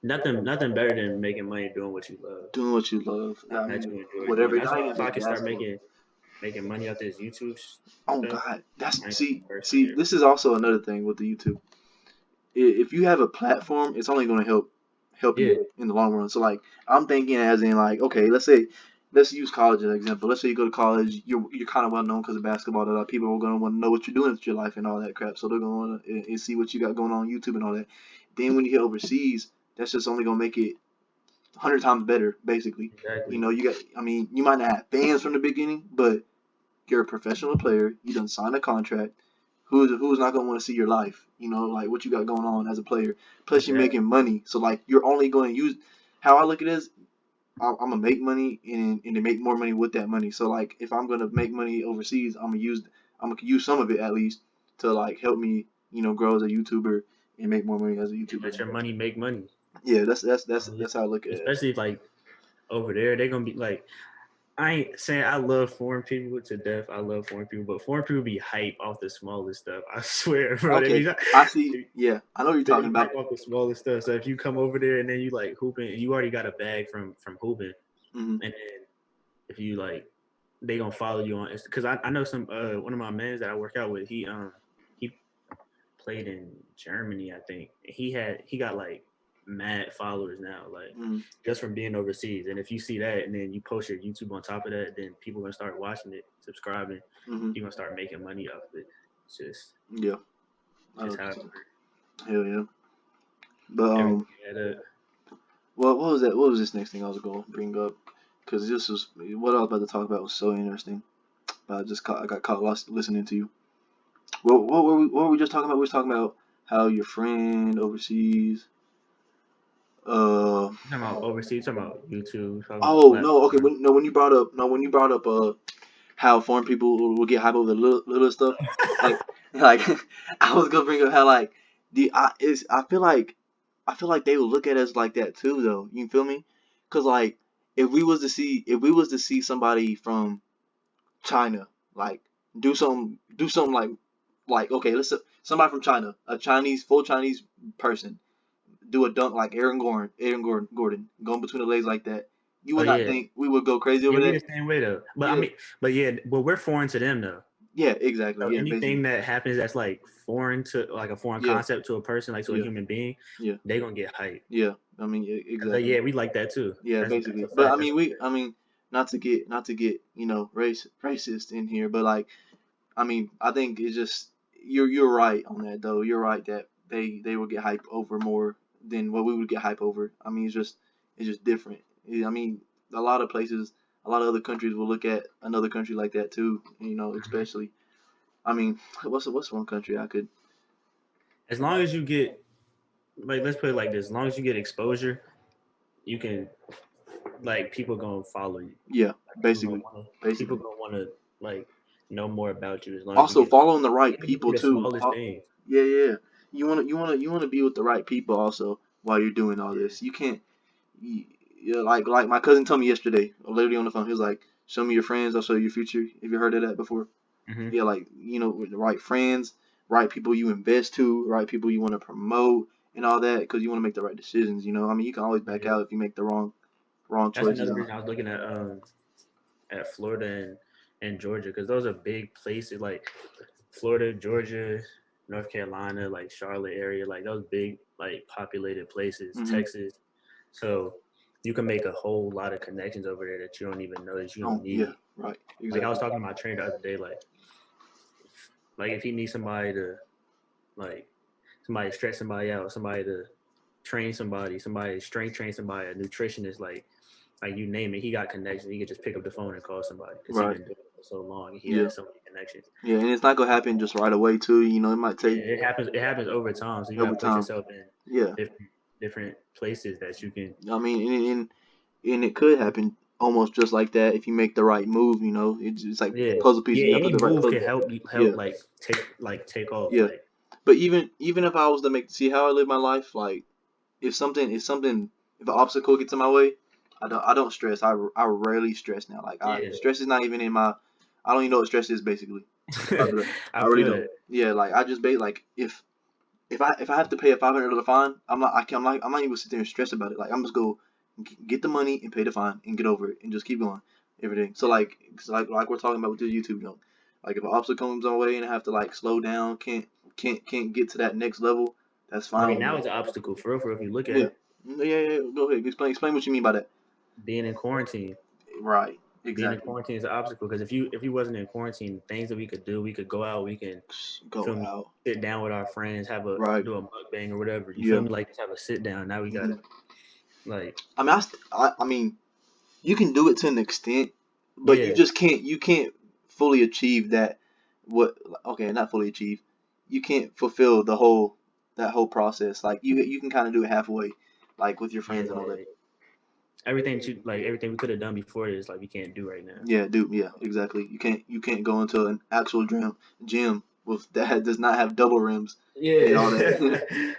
nothing better than making money doing what you love, Doing what you love. I something that mean, you enjoy doing. whatever. That's Not why even if I just can start basketball. making money out this YouTube Oh stuff, God, that's I ain't gonna be see the first one see. here. This is also another thing with the YouTube. if you have a platform, it's only going to help Yeah, you in the long run. So like I'm thinking as in like okay, let's use college as an example. Let's say you go to college, you're kind of well known because of basketball. That people are going to want to know what you're doing with your life and all that crap. So they're going to want to and see what you got going on YouTube and all that. Then when you get overseas, that's just only going to make it 100 times better, basically. exactly. You got. I mean, you might not have fans from the beginning, but you're a professional player. You done signed a contract. Who's not gonna want to see your life? Like what you got going on as a player. Plus, you're Exactly. making money, so like you're only going to use. How I look at it is, I'm gonna make money and to make more money with that money. So like, if I'm gonna make money overseas, I'm gonna use some of it at least to like help me, grow as a YouTuber and make more money as a And YouTuber. let your money make money. Yeah, that's that's Oh, yeah. that's how I look at it. Especially if, like over there, they're gonna be like, I ain't saying I love foreign people to death. I love foreign people, but foreign people be hype off the smallest stuff. I swear, bro. Okay, I see. Yeah, I know what you're They talking be about. hype off the smallest stuff. So if you come over there and then you like hooping, and you already got a bag from hooping, Hmm. and then if you like, they gonna follow you on because I know some one of my mans that I work out with. He played in Germany, I think. He got like mad followers now, like Hmm. just from being overseas. And if you see that and then you post your YouTube on top of that, then people gonna start watching it, subscribing. Hmm. You're gonna start making money off of it. It's just Yeah, it's I know just what how it you're saying. works. Hell yeah. But Everything add up. well, what was that? What was this next thing I was going to bring up? Because this was what I was about to talk about was so interesting. But I got caught lost listening to you. What were we just talking about? We were talking about how your friend overseas. Uh You're talking about overseas, you're talking about YouTube, talking about oh no, okay. platform. When you brought up how foreign people will get hype over the little stuff, like like I was gonna bring up how like I feel like they would look at us like that too, though. You feel me? Cause like if we was to see somebody from China, like do something like okay, let's say somebody from China, a full Chinese person, do a dunk like Gordon, going between the legs like that. You Oh would not yeah. think we would go crazy Yeah, over we that? the same way though. But I Yeah, mean, but yeah, but we're foreign to them though. yeah, exactly. So Yeah, basically. anything that happens that's like foreign to like a foreign Yeah, concept to a person, like to a yeah, human being, yeah, they gonna get hyped. yeah. I mean, exactly. Yeah, we like that too. Yeah, That's basically. a But I fact. That's mean, I mean, not to get racist in here, but like, I mean, I think it's just you're right on that though. You're right that they will get hype over more than what we would get hype over. I mean, it's just different. I mean, a lot of places, a lot of other countries will look at another country like that too. Mhm. Especially. I mean, what's one country I could? As long as you get like, let's put it like this: as long as you get exposure, you can like people gonna follow you. Yeah, Like, basically, people basically. gonna wanna like know more about you as long as you Also, get following the right even if it be people the too. smallest things. Yeah, yeah. You wanna be with the right people also while you're doing all Yeah. this. You can't. Yeah, like my cousin told me yesterday, literally on the phone. He was like, "Show me your friends, I'll show you your future." Have you heard of that before? Mm-hmm. Yeah, like with the right friends, right people you invest to, right people you want to promote, and all that, because you want to make the right decisions. I mean, you can always back Yeah. out if you make the wrong That's choices. another reason I was looking at Florida and Georgia because those are big places like Florida, Georgia, North Carolina, like Charlotte area, like those big like populated places, Hmm. Texas. So you can make a whole lot of connections over there that you don't even notice you don't Oh yeah, need. right, Like I exactly. was talking to my trainer the other day, like if he needs somebody to like somebody to stretch somebody out, somebody to train somebody to strength train somebody, a nutritionist, like you name it, he got connections. He could just pick up the phone and call somebody because he Right. been doing it for so long. He Yeah. has so many connections. Yeah, and it's not gonna happen just right away too. It might Yeah, take it happens. It happens over time. So you got over to put time. yourself in Yeah. different places that you can. I mean, and it could happen almost just like that if you make the right move. It's like Yeah, puzzle pieces. yeah. You gotta put Any the right move puzzle. can help you Yeah, help take off. yeah. Like But even if I was to see how I live my life, like if an obstacle gets in my way, I don't stress. I rarely stress now. Like yeah, stress is not even in my. I don't even know what stress is basically. I I really feel don't. that. Yeah, like I just like if I have to pay a $500 fine, I'm not even sit there and stress about it. Like I'm just go get the money and pay the fine and get over it and just keep going, everything. So like we're talking about with the YouTube junk. Like if an obstacle comes on way and I have to like slow down, can't get to that next level, That's fine Right with now, me. it's an obstacle for real. For if you look at Yeah. it, Yeah. Go ahead. Explain what you mean by that. being in quarantine. Right. Being in Exactly. quarantine is an obstacle because if you wasn't in quarantine, things that we could do, we could go out, we can Go feel me, out. sit down with our friends, Right. do a mukbang or whatever. You feel Yeah. me? Like just have a sit down. Now we hmm gotta like I mean, I mean, you can do it to an extent, but you yeah, just can't. You can't fully achieve that. What? Okay, not fully achieve. You can't fulfill that whole process. Like you can kind of do it halfway, like with your yeah, friends and all that. like everything we could have done before this, like we can't do right now. Yeah, dude. Yeah, exactly. You can't go into an actual gym with that does not have double rims and all that. Yeah.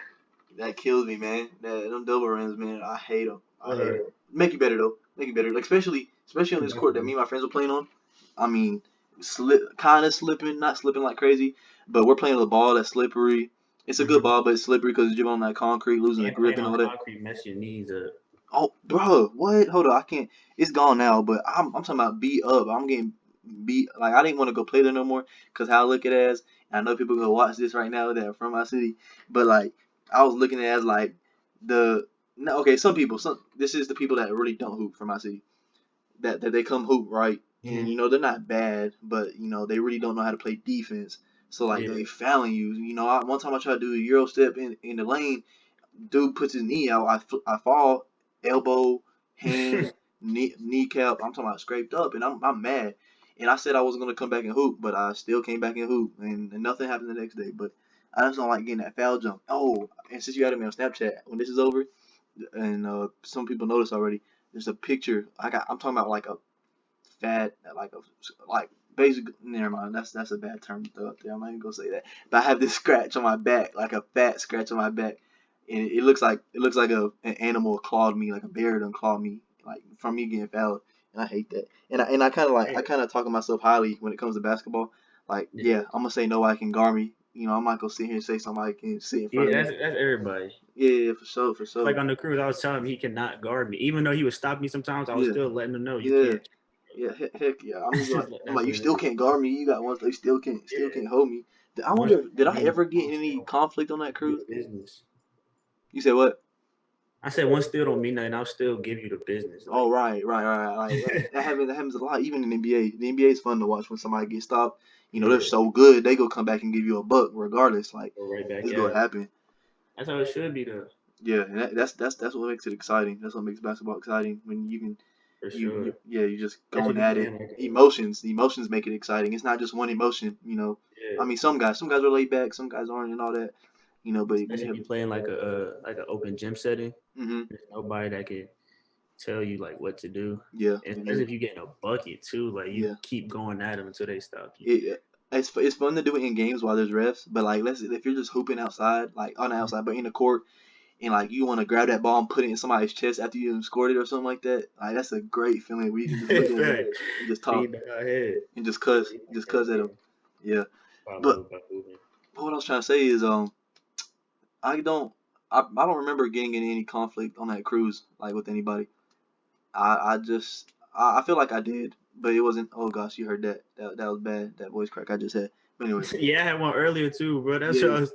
That kills me, man. Them double rims, man. I hate them. I hate Right. them. Make you better though. Make you better. Like especially on this court that me Definitely. and my friends were playing on. I mean, kind of slipping, not slipping like crazy, but we're playing with a ball that's slippery. It's a good Hmm. ball, but it's slippery because you're on that concrete, losing the And grip playing and on all that. concrete mess your knees up. Oh, bro, what? Hold on, I can't. It's gone now, but I'm talking about beat up. I'm getting beat. Like I didn't want to go play there no more because how I look at it as. And I know people gonna watch this right now that are from my city, but like I was looking at it as like the no. Okay, some people. This is the people that really don't hoop from my city. That they come hoop right, and Hmm. they're not bad, but they really don't know how to play defense. So like Yeah. they fouling you. One time I tried to do a euro step in the lane, dude puts his knee out. I fall, elbow, hand, kneecap. I'm talking about scraped up, and I'm mad. And I said I wasn't gonna come back and hoop, but I still came back and hoop, and nothing happened the next day. But I just don't like getting that foul jump. Oh, and since you added me on Snapchat, when this is over, and some people notice already, there's a picture I got. I'm talking about like a fat, like basically. Never mind. That's a bad term. I'm not even gonna say that. But I have this scratch on my back, like a fat scratch on my back, and it looks like an animal clawed me, like a bear done clawed me, like from me getting fouled. And I hate that. And I kind of Yeah. talk of myself highly when it comes to basketball. Like, Yeah. yeah, I'm gonna say nobody can guard me. I'm not gonna sit here and say somebody can sit in front Yeah, of me. that's everybody. Yeah, for sure, for Like sure. on the cruise, I was telling him he cannot guard me. Even though he would stop me sometimes, I was Yeah, still letting him know you yeah. can't. Yeah, heck yeah. I'm just like, I'm That's like, you what it still is. can't guard me. You got ones they still Yeah. can't hold me. I Once wonder, you did start I getting, ever get one any still conflict on that give you cruise? the business. You said what? I said one still don't mean nothing. I'll still give you the business. Oh, Like right. That happens a lot. Even in the NBA, the NBA is fun to watch when somebody gets stopped. They're yeah, so good, they go come back and give you a buck regardless. Like go right back it's at gonna it. happen. That's how it should be though, Yeah, and that's what makes it exciting. That's what makes basketball exciting when you can for you sure. yeah you just Especially going if you at it. playing like Emotions make it exciting. It's not just one emotion. yeah. I mean, some guys are laid back, some guys aren't, and all that. But you Especially if have you playing like an open gym setting. hmm There's nobody that can tell you like what to do. yeah, And especially exactly. if you getting a bucket too, like you Yeah, keep going at them until they stop you. it's fun to do it in games while there's refs, but like let's if you're just hooping outside, like on the outside, but in the court, and like you want to grab that ball and put it in somebody's chest after you scored it or something like that, like that's a great feeling where you can just look at them Fact. and just talk Feedback our head. and just Yeah, cuss, we like just that cuss at them. game. Yeah, I but love about moving. what I was trying to say is I don't I don't remember getting in any conflict on that cruise like with anybody. I just I feel like I did, but it wasn't. Oh gosh, you heard that? That was bad. That voice crack I just had. But anyway, Yeah, I had one earlier too, bro. That's what yeah.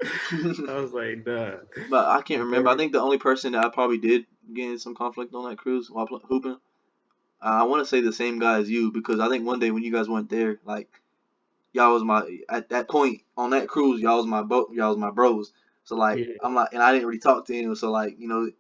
I was like, nah. But I can't remember. I Before think the only person that I probably did get in some conflict on that cruise while hooping, I want to say the same guy as you because I think one day when you guys weren't there, like y'all was my at that point on that cruise, y'all was my bros. So like yeah, I'm like, and I didn't really talk to him. So like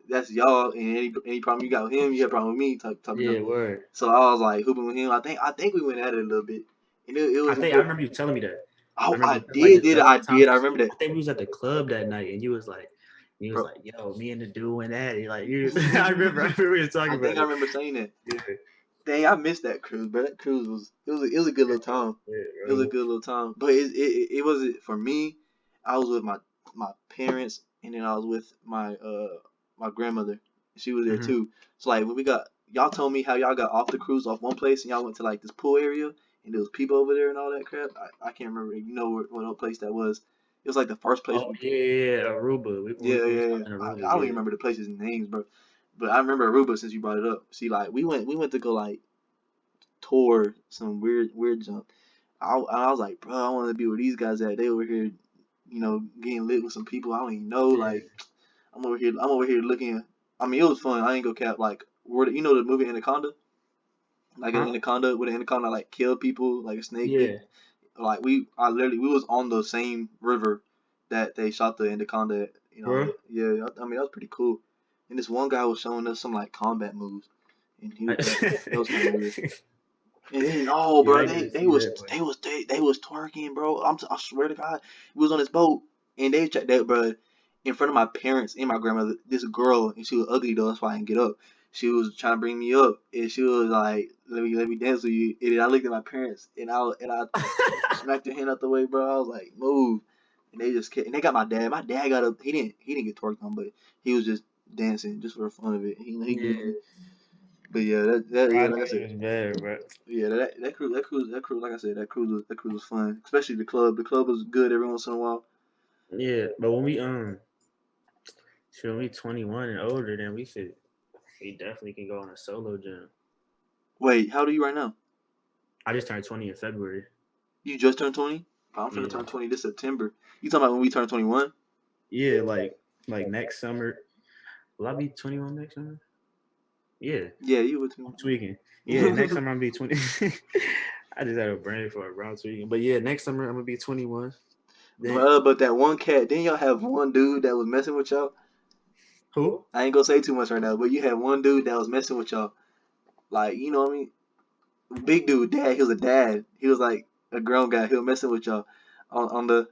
that's y'all, and any problem you got with him, you have a problem with me type of yeah, jump. word. So I was like hooping with him. I think we went at it a little bit, and it I was a think I good. remember you telling me that. I Oh, remember I you telling, like did, this did the I last time did. I remember that, I think we was at the club that night and you was bro. like, yo, me and the dude went at it. Like you I remember we was talking I think about I it. remember saying that. Yeah, Dang, I missed that cruise, but that cruise was a good little time. yeah, It was a bro. good little time, but it wasn't for me. I was with my parents, and then I was with my grandmother. She was there Hmm. too. So like when we got y'all told me how y'all got off the cruise off one place and y'all went to like this pool area and there was people over there and all that crap. I can't remember. You know what place that was? It was like the first place Oh we. yeah, Aruba. We Yeah. stopped in Aruba, I don't even yeah. remember the places' names, bro. But I remember Aruba since you brought it up. See, like we went to go like tour some weird junk. I was like, bro, I want to be where these guys at. They over here getting lit with some people I don't even know. Yeah. Like I'm over here looking. I mean, it was fun. I ain't gonna cap. Like, the movie Anaconda? Like an Huh? anaconda, with an anaconda like kill people, like a snake bit. Yeah. Like we was on the same river that they shot the anaconda at. Bro. Yeah. I mean, that was pretty cool. And this one guy was showing us some like combat moves, and that was kind of weird. And then no, Yeah, I bro, didn't really see that part. they was twerking, bro. I swear to God, we was on this boat, and they checked that, bro, in front of my parents and my grandmother. This girl, and she was ugly though, that's why I didn't get up. She was trying to bring me up, and she was like, let me dance with you." And then I looked at my parents, and I smacked her hand out the way, bro. I was like, "Move!" And they just kept, and they got my dad. My dad got up. He didn't get twerked on, but he was just dancing just for the fun of it. He Yeah. good. But yeah, Bro, I like know I it said. was bad, bro. Yeah, that cruise, like I said, that cruise was fun. Especially the club. The club was good every once in a while. Yeah, but when we 21 and older, then we definitely can go on a solo jam. Wait, how old are you right now? I just turned 20 in February. You just turned 20? I'm finna Yeah. turn 20 this September. You talking about when we turn 21? Yeah, like next summer. Will I be 21 next summer? Yeah. Yeah, you would too. I'm tweaking. Yeah, next summer I'm gonna be 20. I just had a brain for a brown tweaking. But yeah, next summer I'm gonna be 21. Then Bruh, but that one cat, didn't y'all have one dude that was messing with y'all? who? I ain't gonna say too much right now, but you had one dude that was messing with y'all. Like, you know what I mean? Big dude, dad. He was a dad. He was like a grown guy. He was messing with y'all on the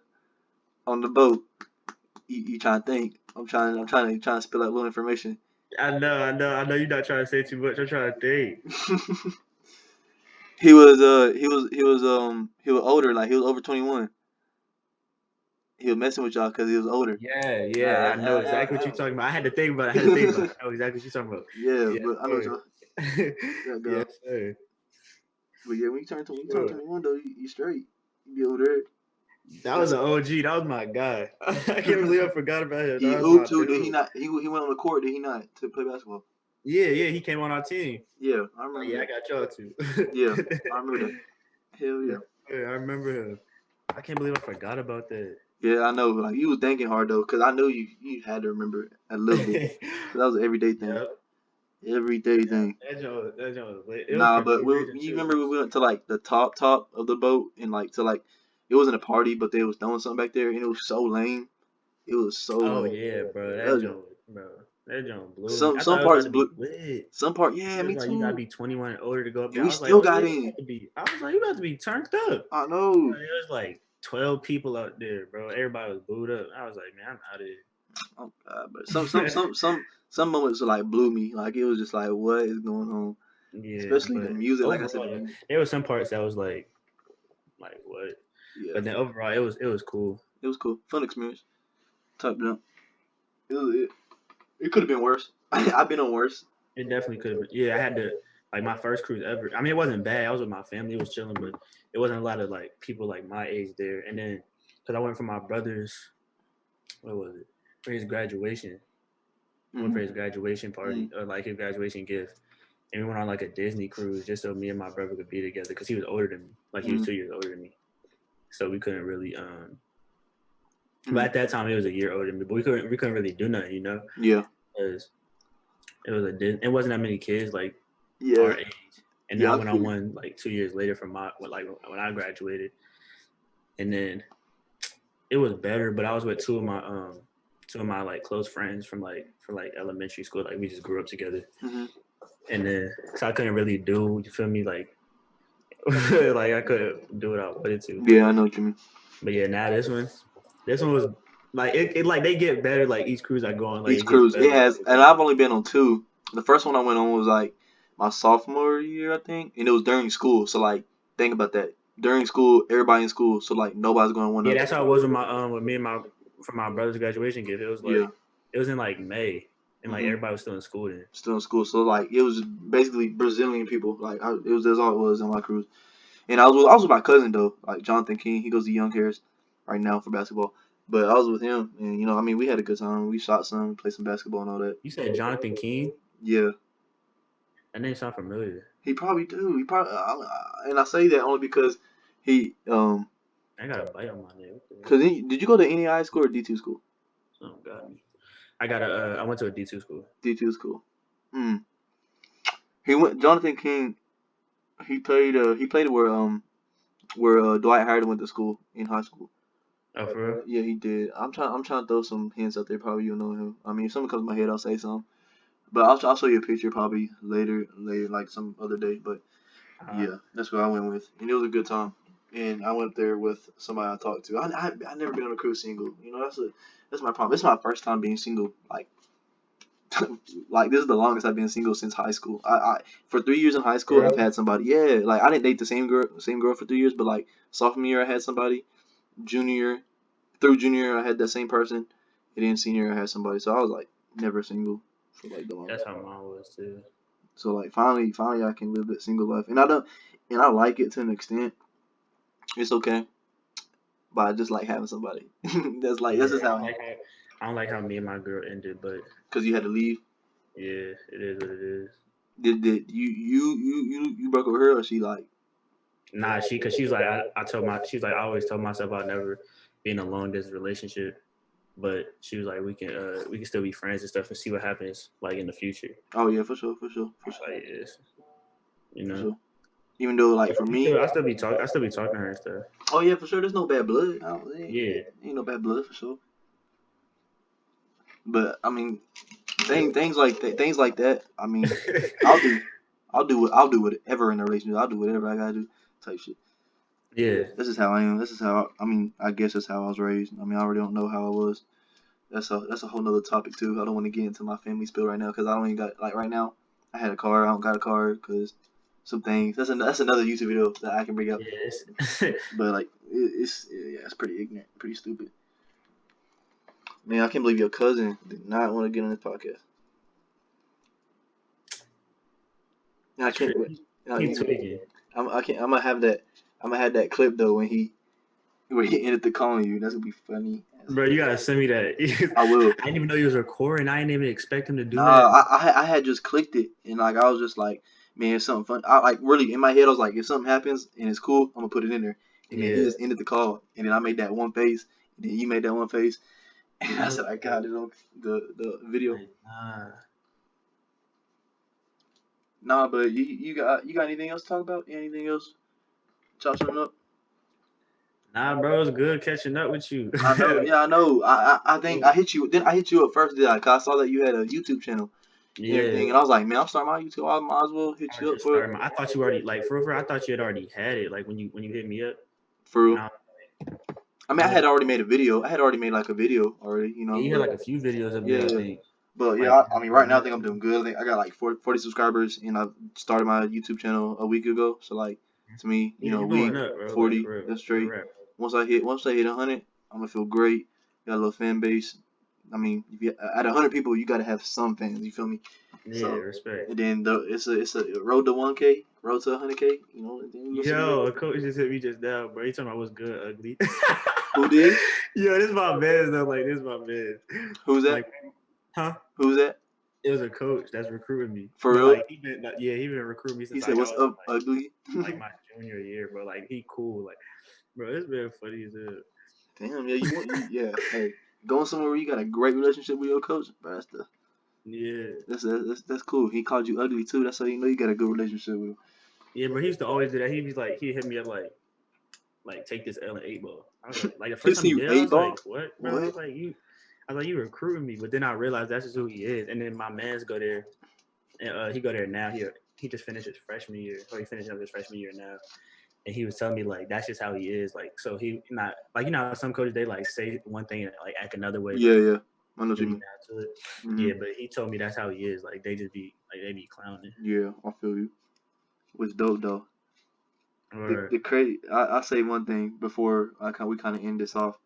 boat. You trying to think? I'm trying to spill out little information. I know you're not trying to say too much. I'm trying to think. he was older, like he was over 21. He was messing with y'all because he was older. Yeah, yeah, I know exactly what you're talking about. I had to think about it. I had to think about it. I know exactly what you're talking about. Yeah, Yes, but I know what sir. y'all. Yeah, Yes, go. sir. But yeah, when you turn Sure. 21 though, you straight. You be over That was there. an OG. That was my guy. I can't believe I forgot about him. He That was hooped my too. Did he dude. not? He went on the court. Did he not to play basketball? Yeah, yeah, he came on our team. Yeah, I Like, remember yeah, I that. got y'all too. Yeah, I remember that. Hell yeah. Yes, sir. I remember him. I can't believe I forgot about that. Yeah, I know. Like you was thinking hard though, cause I knew you had to remember it a little bit, cause that was an everyday thing. Yep. Everyday Yeah, thing. that joint was lit. It was Nah, for no but reason you too. remember we went to like the top of the boat and like to like it wasn't a party, but they was throwing something back there and it was so lame. It was so Oh lame. yeah, bro. That was, That joint blew me. some I some thought it was about parts to be blew. lit. Some part, yeah, It was me like you gotta too. be 21 and older to go up And there. I we was like, still oh got yeah, you in. about to be. I was like, you about to be turned up. I know. There was like 12 people out there, bro. Everybody was booed up. I was like, man, I'm out of Oh God, but here. some moments like blew me. Like it was just like, what is going on? Yeah, Especially the but music, like I said, overall, there were some parts that was like what? yeah, But then overall, it was cool. it was cool, fun experience. Top jump. It could have been worse. I've been on worse. It definitely could have been. Yeah, I had to like my first cruise ever. I mean, it wasn't bad. I was with my family. It was chilling, but it wasn't a lot of like people like my age there. And then because I went for my brother's, what was it? For his graduation. I went for Hmm. his graduation party or like his graduation gift. And we went on like a Disney cruise just so me and my brother could be together because he was older than me. Like he was Hmm. 2 years older than me. So we couldn't really but Hmm. at that time he was a year older than me. But we couldn't really do nothing, Yeah. because it wasn't that many kids like Yeah. our age. And then Yeah. I I went on feel. one like 2 years later from when I graduated. And then it was better, but I was with two of my like close friends from like for like elementary school. Like we just grew up together. Hmm. And then so I couldn't really do, you feel me, like like I couldn't do what I wanted to. Yeah, I know what you mean. But yeah, now this one was like it like they get better like each cruise I go on, like Each it gets cruise, it better has, over and time. I've only been on two. The first one I went on was like my sophomore year, I think, and it was during school. So like, think about that. During school, everybody in school, so like nobody's going one Yeah, up. that's how it was with me and my for my brother's graduation gift. It was Yeah. like it was in like May, and like Hmm. everybody was still in school then. Still in school, so like it was basically Brazilian people. Like it was that's all it was on my cruise. And I was with my cousin though, like Jonathan King. He goes to Young Harris right now for basketball. But I was with him, and I mean, we had a good time. We shot some, played some basketball and all that. You said Jonathan Keene? Yeah, That name sound familiar. he probably do. He probably, and I say that only because he I got a bite on my neck. What the Cause hell? did you go to any high school or D2 school? Something got me. I got a. I went to a D2 school. D2 school. Hmm. He went. Jonathan King. He played. He played where Dwight Howard went to school in high school. Oh, for real? Yeah, he did. I'm trying to throw some hints out there. Probably you know him. I mean, if something comes to my head, I'll say something. But I'll show you a picture probably later, like some other day. But Uh, yeah, that's what I went with, and it was a good time. And I went there with somebody I talked to. I never been on a cruise single. You know, that's my problem. It's my first time being single. Like like this is the longest I've been single since high school. I for 3 years in high for school I've real? had somebody. Yeah, like I didn't date the same girl for 3 years, but like sophomore year I had somebody. Junior through junior year I had that same person, and then senior year I had somebody. So I was like never single for like the longest. That's how mine was too. So like finally I can live that single life, and I don't, and I like it to an extent. It's okay, but I just like having somebody. That's Yeah, just how. I don't like how me and my girl ended, but Because you had to leave. yeah, it is what it is. Did you broke up with her or she like? Nah, cause she was like, she was like, I always told myself I'd never be in a long distance relationship, but she was like, we can still be friends and stuff and see what happens like in the future. Oh yeah, for sure, I was like, yes, you for know. sure. Even though like But for me, I still be talking to her and stuff. oh yeah, for sure. There's no bad blood. Yeah, Ain't no bad blood for sure. But I mean, things like that. I mean, I'll do, I'll do whatever in a relationship. I'll do whatever I gotta do, type shit. yeah, This is how I am. This is how I mean. I guess that's how I was raised. I mean, I already don't know how I was. That's a whole nother topic too. I don't want to get into my family spill right now because I don't even got like right now. I had a car. I don't got a car because some things. That's another YouTube video that I can bring up. yes. But like it's yeah, it's pretty ignorant, pretty stupid. Man, I can't believe your cousin did not want to get on this podcast. And I can't. No, He tweaking. I can't. I'm gonna have that. I'm gonna have that clip though when he ended the calling you. That's gonna be funny. Bro, you gotta send me that. I will. I didn't even know he was recording. I didn't even expect him to do Nah, that. I had just clicked it and like I was just like, man, it's something fun. I like really in my head I was like, if something happens and it's cool, I'm gonna put it in there. And then he Yeah. just ended the call, and then I made that one face, and then you made that one face, and I said I got it on the video. Like, nah. Nah, but you got anything else to talk about? Anything else? Chop something up. Nah, bro, it's good catching up with you. I know, yeah, I know. I think I hit you. Then I hit you up first, did I? Cause I saw that you had a YouTube channel and Yeah. everything, and I was like, man, I'm starting my YouTube. I might as well hit I you up just for it. started I thought you already like for real, I thought you had already had it. Like when you hit me up. For And real. I, I mean, I I was had already made a video. I had already made like a video already, yeah, you had But like a few videos up yeah, there, I yeah. think. But yeah, Like I mean, right now I think I'm doing good. I think I got like 40 subscribers, and I started my YouTube channel a week ago. So like, to me, yeah, a you week going up, bro. Like 40, for real. that's Good straight. rap. Once I hit 100, I'm gonna feel great. Got a little fan base. I mean, if you at 100 people, you gotta have some fans. You feel me? Yeah, So, respect. and then it's a road to 1K, road to 100K. And then we gonna see Yo, a coach just hit me just now, bro. He talking about what's good, ugly. who did. Yo, this is my man though. Like this is my man. Who's that? Like, huh? Who's that? It was a coach that's recruiting me, For but real? like he been recruiting me He since said, like I "What's was up, ugly?" like my junior year, bro. Like he cool, like bro. It's been funny as hell. Damn, yeah, yeah. Hey, going somewhere where you got a great relationship with your coach, bro. Yeah, That's cool. He called you ugly too. That's how you know you got a good relationship with him. yeah, bro. He used to always do that. He was like he hit me up like take this L and 8 ball. I was like the He first time see he you did, it, I eight was ball. like, what, bro? What? I was like you recruiting me, but then I realized that's just who he is. And then my man's go there, and he go there now. He just finished his freshman year, or he finished up his freshman year now. And he was telling me like that's just how he is. Like so he not like some coaches they like say one thing and like act another way, Yeah, like yeah. I know what you really mean. not to it. Hmm. Yeah, but he told me that's how he is. Like they just be like they be clowning. Yeah, I feel you. Which dope though. Or The crazy. I say one thing before we kind of end this off.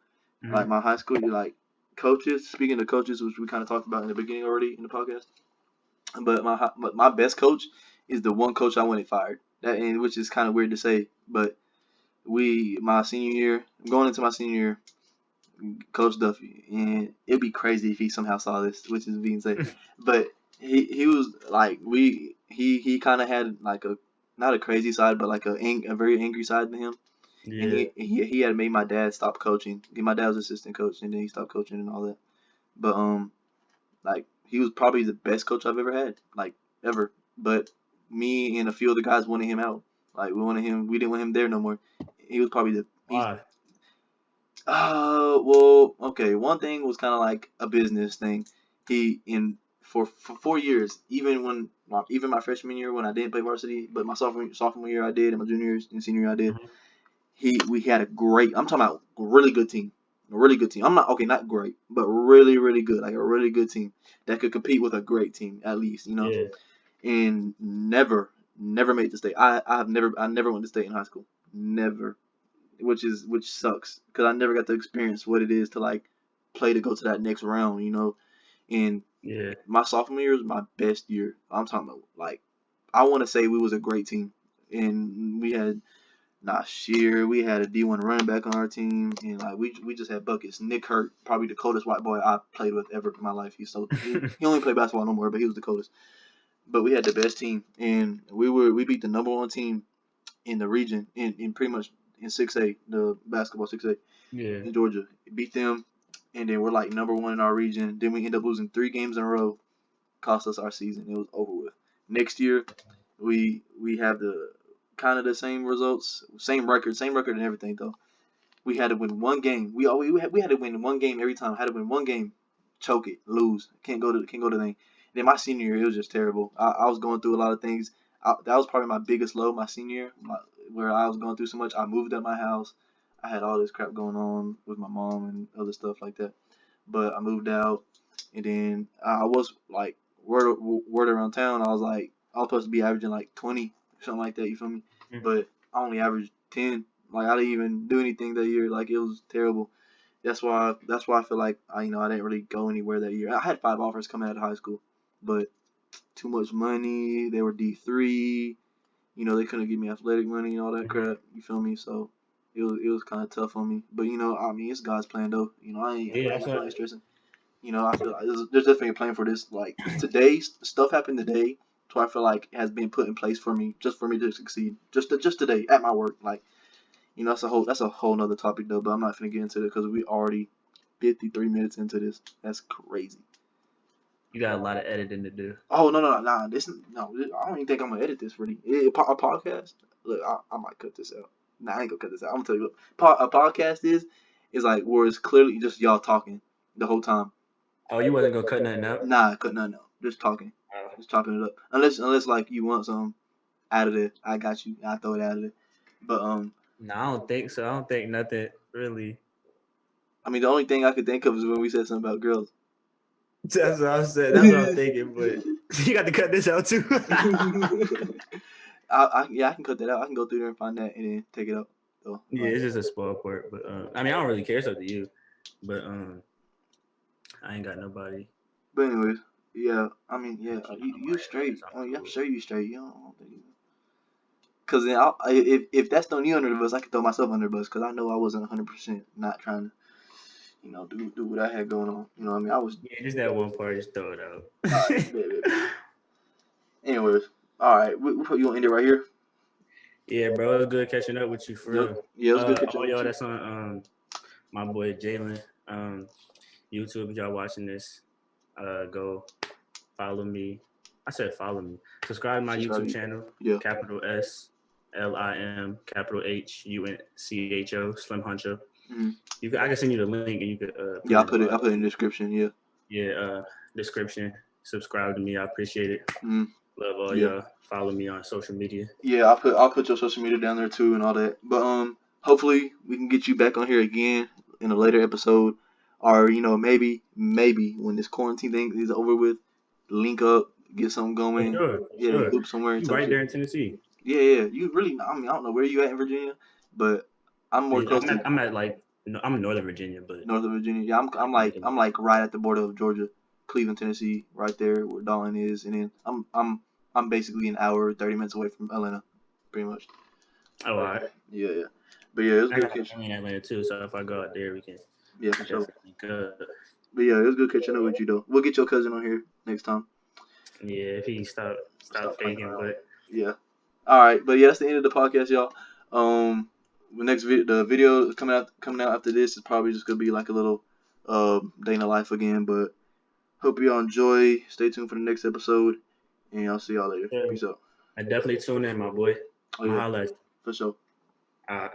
Like mm-hmm. my high school, you like coaches. Speaking of coaches, which we kind of talked about in the beginning already in the podcast. But my best coach is the one coach I went and fired. Which is kind of weird to say, but my senior year, I'm going into my senior year, Coach Duffy, and it'd be crazy if he somehow saw this, which is being said. But he was like he kind of had like a not a crazy side, but like a very angry side to him. and Yeah. he had made my dad stop coaching. My dad was assistant coach, and then he stopped coaching and all that. But like he was probably the best coach I've ever had, like ever. But me and a few other guys wanted him out. Like we wanted him. We didn't want him there no more. He was probably the he's Why? well, okay. One thing was kind of like a business thing. He in for 4 years, even my freshman year when I didn't play varsity, but my sophomore year I did, and my junior year and senior year I did. Mhm. We had a great. I'm talking about a really good team, a really good team. I'm not okay, not great, but really good, like a really good team that could compete with a great team at least, Yeah. And never made the state. I never went to state in high school, never, which sucks because I never got to experience what it is to like play to go to that next round, And Yeah. my sophomore year was my best year. I'm talking about like I want to say we was a great team, and we had Nasheer, we had a D1 running back on our team, and like we just had buckets. Nick Hurt, probably the coldest white boy I played with ever in my life. He only played basketball no more, but he was the coldest. But we had the best team, and we beat the number one team in the region in pretty much in 6A, the basketball 6A Yeah. in Georgia. Beat them, and then we're like number one in our region. Then we end up losing 3 games in a row, cost us our season. It was over with. Next year, we have the kind of the same results, same record and everything though. We had to win one game. We had to win one game every time. Had to win one game, choke it, lose. Can't go to the thing. Then my senior year, it was just terrible. I was going through a lot of things. That was probably my biggest low my senior year, where I was going through so much. I moved at my house. I had all this crap going on with my mom and other stuff like that. But I moved out, and then I was like word around town. I was supposed to be averaging like 20, something like that. You feel me? But I only averaged 10. Like I didn't even do anything that year. Like it was terrible. That's why I feel like I didn't really go anywhere that year. I had 5 offers coming out of high school, but too much money. They were D3. They couldn't give me athletic money and all that Mhm. crap. You feel me? So it was kind of tough on me. But I mean, it's God's plan though. Yeah, I that's feel like what. stressing. I feel like there's definitely a plan for this. Like today, stuff happened today, so I feel like has been put in place for me, just for me to succeed. Just today at my work. Like that's a whole nother topic though. But I'm not gonna get into it because we already 53 minutes into this. That's crazy. You got a lot of editing to do. Oh no, nah. I don't even think I'm gonna edit this really. A podcast. Look, I might cut this out. Nah, I ain't gonna cut this out. I'm gonna tell you what a podcast is like where it's clearly just y'all talking the whole time. Oh, you wasn't gonna cut nothing out? Nah, cut nothing out. Just talking. Oh. Just chopping it up. Unless like you want some out of it, I got you. I throw it out of it. But No, I don't think so. I don't think nothing really. I mean the only thing I could think of is when we said something about girls. That's what I said. That's what I'm thinking. But you got to cut this out too. Yeah, I can cut that out. I can go through there and find that and then take it out. So Yeah, like, it's just a spoil part. But I mean, I don't really care. It's up to you. But I ain't got nobody. but anyways, yeah. I mean, yeah. Actually, You nobody else. straight. I'm Oh yeah, I'm cool. sure you straight. You don't think because then if that's throwing you under the bus, I can throw myself under the bus because I know I wasn't 100% not trying to do what I had going on. You know what I mean? I was. Yeah, just that one part. Just throw it out. All right, bet. Anyways, all right. You want to end it right here? Yeah, bro, it was good catching up with you for Yep. real. Yeah, it was good catching All up with y'all you. that's on my boy Jalen YouTube, if y'all watching this, go follow me. I said follow me. Subscribe to my YouTube Subscribe. channel, Yeah. capital SLIM, capital HUNCHO, Slim Huncho. Mm-hmm. I can send you the link and you could put Yeah, it I'll in the put it. I'll bio. put it in the description. Yeah. Yeah, description. Subscribe to me. I appreciate it. Mm-hmm. Love all Yeah. y'all. Follow me on social media. Yeah, I'll put your social media down there too and all that. But hopefully we can get you back on here again in a later episode, or maybe when this quarantine thing is over with, link up, get something For going. sure, for Yeah, sure. hoop somewhere You type right shit. there in Tennessee. Yeah. You really, I mean, I don't know where you at in Virginia, but I'm more Yeah, close to I'm at like no, I'm in Northern Virginia, but Northern Virginia. Yeah, I'm like like I'm like right at the border of Georgia, Cleveland, Tennessee, right there where Dalton is, and then I'm basically an hour 30 minutes away from Atlanta, pretty much. oh, all right. Yeah. But yeah, it was I good got catch. family in Atlanta too, so if I go out there, we can Yeah, for sure. definitely go. But yeah, it was good catching up with you though. We'll get your cousin on here next time. Yeah, if he stop Stop playing faking, around. but Yeah. All right, but yeah, that's the end of the podcast, y'all. Um, the video coming out after this is probably just gonna be like a little day in the life again. But hope y'all enjoy. Stay tuned for the next episode, and I'll see y'all later. Yeah, Peace out. I definitely tune in, my boy. Oh I'm yeah, holla at you. for sure. All right.